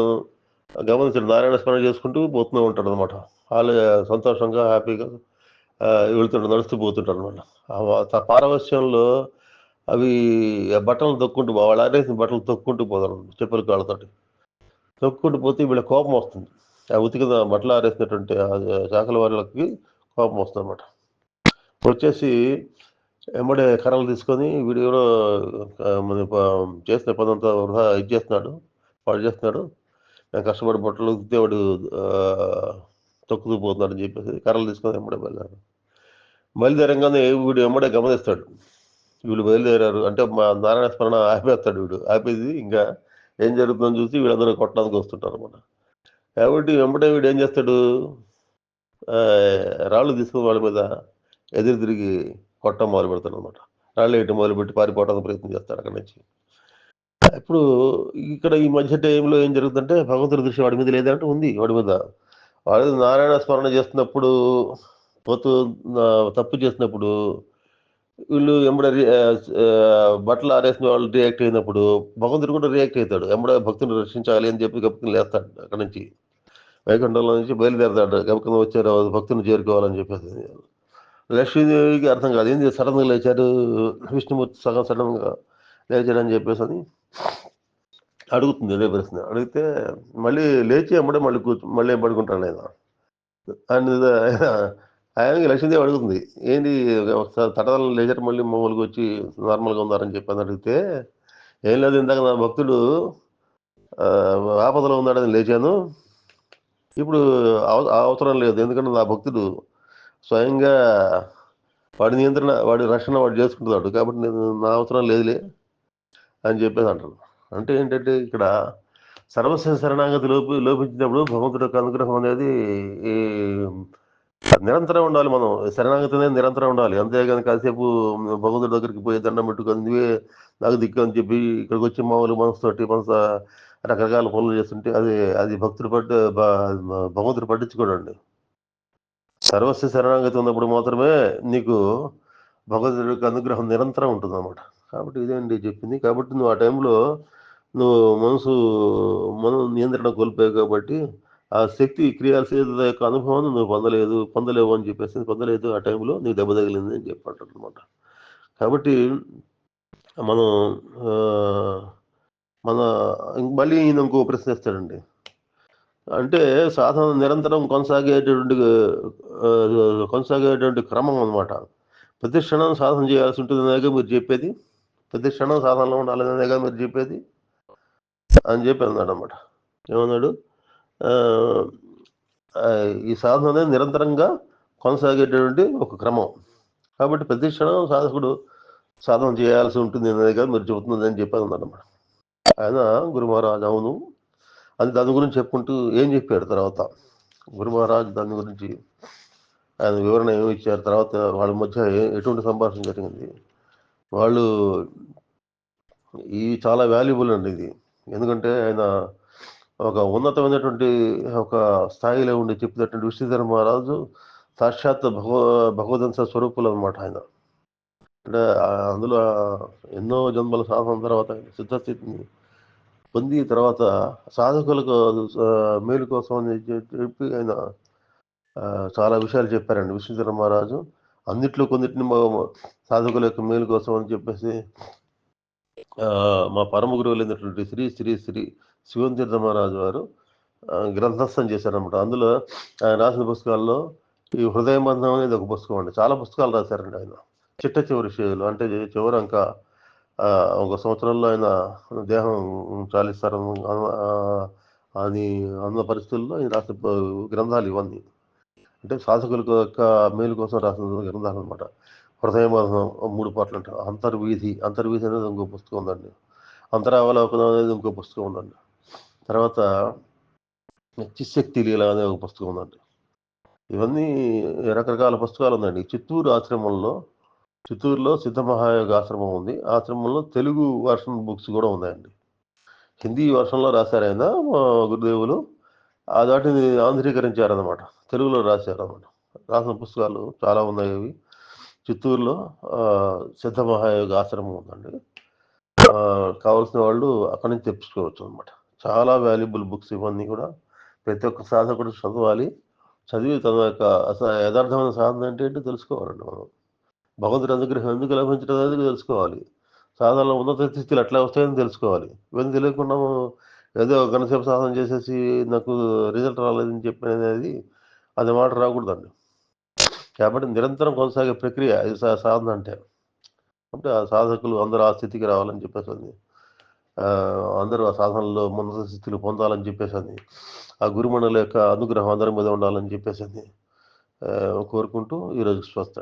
గమనించాడు, నారాయణ స్మరణ చేసుకుంటూ పోతూ ఉంటాడు అనమాట. వాళ్ళు సంతోషంగా హ్యాపీగా వెళ్తుంటాడు, నడుస్తూ పోతుంటాడు అనమాట. పారవస్యంలో అవి బట్టలు తొక్కుంటూ వాళ్ళు ఆరేసిన బట్టలు తొక్కుంటూ పోతారు చెప్పుల కాళ్ళతోటి. తొక్కుంటూ పోతే వీళ్ళ కోపం వస్తుంది. ఆ ఉతికిన బట్టలు ఆరేసినటువంటి చాకలి వాళ్ళకి కోపం వస్తుంది అనమాట. వచ్చేసి వెంబడే కర్రలు తీసుకొని వీడు ఎవరో చేసిన పదంతా వృధా ఇచ్చేస్తున్నాడు, వాడు చేస్తున్నాడు, నేను కష్టపడి బట్టలు ఉతికితే వాడు తొక్కుతూ పోతున్నాడు అని చెప్పేసి కర్రలు తీసుకొని వెంబడే బయలుదేరంగానే వీడు వెంబడే గమనిస్తాడు. వీళ్ళు బయలుదేరారు అంటే మా నారాయణ స్మరణ ఆపేస్తాడు. వీడు ఆపేసి ఇంకా ఏం జరుగుతుందని చూసి వీళ్ళందరూ కొట్టడానికి వస్తుంటారు అనమాట. కాబట్టి వెంబడే వీడు ఏం చేస్తాడు, రాళ్ళు తీసుకుని వాళ్ళ మీద ఎదురు తిరిగి కొట్టడం మొదలు పెడతాడు అనమాట. రాళ్ళు వేయటం మొదలుపెట్టి పారిపోవడానికి ప్రయత్నం చేస్తాడు అక్కడి నుంచి. ఇప్పుడు ఇక్కడ ఈ మధ్య టైంలో ఏం జరుగుతుందంటే భగవంతుడి దృష్టి వాడి మీద లేదంటే ఉంది. వాడి మీద వాడు నారాయణ స్మరణ చేస్తున్నప్పుడు పోతూ తప్పు చేసినప్పుడు వీళ్ళు ఎంబడ బట్టలు ఆరేసిన వాళ్ళు రియాక్ట్ అయినప్పుడు భగవంతుడు కూడా రియాక్ట్ అవుతాడు. ఎంబడ భక్తుని రక్షించాలి అని చెప్పి గబుక్కుని లేస్తాడు అక్కడి నుంచి. వైకుంఠంలో నుంచి బయలుదేరతాడు, గబుక్కుని వచ్చారు భక్తుని చేరుకోవాలని చెప్పేసి. లక్ష్మీదేవికి అర్థం కాదు, ఏంది సడన్గా లేచారు విష్ణుమూర్తి సడన్గా లేచాడని చెప్పేసి అని అడుగుతుంది. అదే ప్రశ్న అడిగితే మళ్ళీ లేచి అమ్మడే మళ్ళీ ఏం పడుకుంటాడు ఆయన. ఆయనకి లక్ష్మీదేవి అడుగుతుంది, ఏంటి ఒకసారి తటదల లేచారు మళ్ళీ మామూలుగా వచ్చి నార్మల్గా ఉన్నారని చెప్పని అడిగితే, ఏం లేదు, ఇందాక నా భక్తుడు ఆపదలో ఉన్నాడని లేచాను, ఇప్పుడు అవసరం లేదు, ఎందుకంటే నా భక్తుడు స్వయంగా వాడి నియంత్రణ వాడి రక్షణ వాడు చేసుకుంటున్నాడు, కాబట్టి నేను నా అవసరం లేదులే అని చెప్పేసి అంటాడు. అంటే ఏంటంటే ఇక్కడ సర్వస్వ శరణాగతి లోపించినప్పుడు భగవంతుడి యొక్క అనుగ్రహం అనేది నిరంతరం ఉండాలి. మనం శరణాగతి అనేది నిరంతరం ఉండాలి. అంతేగాని కాసేపు భగవంతుడి దగ్గరికి పోయి దండం పెట్టుకొని నువ్వే నాకు దిక్కు అని చెప్పి ఇక్కడికి వచ్చి మామూలు మనసుతోటి రకరకాల పనులు చేస్తుంటే అది భగవంతుడు పట్టించుకోడండి. సర్వస్వ శరణాగతి ఉన్నప్పుడు మాత్రమే నీకు భగవంతుడి యొక్క అనుగ్రహం నిరంతరం ఉంటుంది అన్నమాట. కాబట్టి ఇదేంటి చెప్పింది. కాబట్టి నువ్వు ఆ టైంలో నువ్వు మనం నియంత్రణ కోల్పోయావు, కాబట్టి ఆ శక్తి క్రియాశీలత యొక్క అనుభవాన్ని నువ్వు పొందలేవు అని చెప్పేసి, పొందలేదు ఆ టైంలో నీకు దెబ్బ తగిలింది అని చెప్పంటారు అనమాట. కాబట్టి మనం మళ్ళీ ఈయన ఇంకో ప్రశ్న ఇస్తాడండి. అంటే సాధన నిరంతరం కొనసాగేటువంటి క్రమం అనమాట. ప్రతి క్షణం సాధన చేయాల్సి ఉంటుందనేగా మీరు చెప్పేది, ప్రతి క్షణం సాధనలో ఉండాలనేగా మీరు చెప్పేది అని చెప్పి అన్నాడు అనమాట. ఏమన్నాడు, ఈ సాధన అనేది నిరంతరంగా కొనసాగేటటువంటి ఒక క్రమం, కాబట్టి ప్రతి క్షణం సాధకుడు సాధన చేయాల్సి ఉంటుంది అనేదిగా మీరు చెబుతుంది అని చెప్పి అన్నాడు అనమాట. ఆయన గురు మహారాజ్ అవును అది దాని గురించి చెప్పుకుంటూ ఏం చెప్పాడు తర్వాత గురు మహారాజ్ దాని గురించి ఆయన వివరణ ఏమి ఇచ్చారు, తర్వాత వాళ్ళ మధ్య ఎటువంటి సంభాషణ జరిగింది, వాళ్ళు ఇవి చాలా వాల్యుబుల్ అండి ఇది. ఎందుకంటే ఆయన ఒక ఉన్నతమైనటువంటి ఒక స్థాయిలో ఉండి చెప్పినటువంటి విష్ణుధర మహారాజు సాక్షాత్ భగవదంశ స్వరూపులు అనమాట ఆయన. అంటే అందులో ఎన్నో జన్మల సాధన తర్వాత సిద్ధస్థితిని పొంది తర్వాత సాధకులకు మేలు కోసం అని చెప్పి ఆయన చాలా విషయాలు చెప్పారండి విష్ణుధర మహారాజు. కొన్నిటిని సాధకుల యొక్క మేలు కోసం అని చెప్పేసి మా పరమ గురువులు అయినటువంటి శ్రీ శ్రీ శ్రీ శివంతీర్థ మహారాజు వారు గ్రంథస్థం చేశారనమాట. అందులో ఆయన రాసిన పుస్తకాల్లో ఈ హృదయబంధం అనేది ఒక పుస్తకం అండి. చాలా పుస్తకాలు రాశారండి ఆయన. చిట్ట చివరి షేలు అంటే చివరి ఇంకా ఒక సంవత్సరంలో ఆయన దేహం చాలిస్తారు అని అన్న పరిస్థితుల్లో ఆయన రాసిన గ్రంథాలు ఇవన్నీ. అంటే సాధకుల యొక్క మేలు కోసం రాసిన గ్రంథాలు అనమాట. హృదయబంధం 3 పాటలు అంటారు. అంతర్వీధి అనేది ఇంకో పుస్తకం ఉందండి. అంతరావలోకనం అనేది ఇంకో పుస్తకం ఉందండి. తర్వాత చిశక్తి లీల అనే ఒక పుస్తకం ఉందండి. ఇవన్నీ రకరకాల పుస్తకాలు ఉందండి. చిత్తూరు ఆశ్రమంలో చిత్తూరులో సిద్ధ మహాయోగ ఆశ్రమం ఉంది. ఆశ్రమంలో తెలుగు వర్షన్ బుక్స్ కూడా ఉన్నాయండి. హిందీ వర్షన్లో రాశారు ఆయన, మా గురుదేవులు. ఆ వాటిని ఆంధ్రీకరించారన్నమాట, తెలుగులో రాశారన్నమాట. రాసిన పుస్తకాలు చాలా ఉన్నాయి. అవి చిత్తూరులో సిద్ధ మహాయోగ ఆశ్రమం ఉందండి. కావాల్సిన వాళ్ళు అక్కడి నుంచి తెప్పించుకోవచ్చు అనమాట. చాలా వాల్యుబుల్ బుక్స్ ఇవన్నీ కూడా. ప్రతి ఒక్క సాధకుడు చదవాలి. చదివి తన యొక్క యథార్థమైన సాధన ఏంటంటే తెలుసుకోవాలండి మనం. భగవంతుడి అనుగ్రహం ఎందుకు లభించడం అనేది తెలుసుకోవాలి. సాధనలో ఉన్నత స్థితిలు ఎట్లా వస్తాయని తెలుసుకోవాలి. ఇవన్నీ తెలియకుండా ఏదో గంటసేపు సాధన చేసేసి నాకు రిజల్ట్ రాలేదని చెప్పినది అది మాట రాకూడదండి. కాబట్టి నిరంతరం కొనసాగే ప్రక్రియ ఇది సాధన అంటే. అంటే ఆ సాధకులు అందరూ ఆ స్థితికి రావాలని చెప్పేసి అది, అందరూ ఆ సాధనలో ఉన్నత స్థితిలో పొందాలని చెప్పేసి అది, ఆ గురుమణుల యొక్క అనుగ్రహం అందరి మీద ఉండాలని చెప్పేసి అది కోరుకుంటూ ఈరోజు స్వస్థ.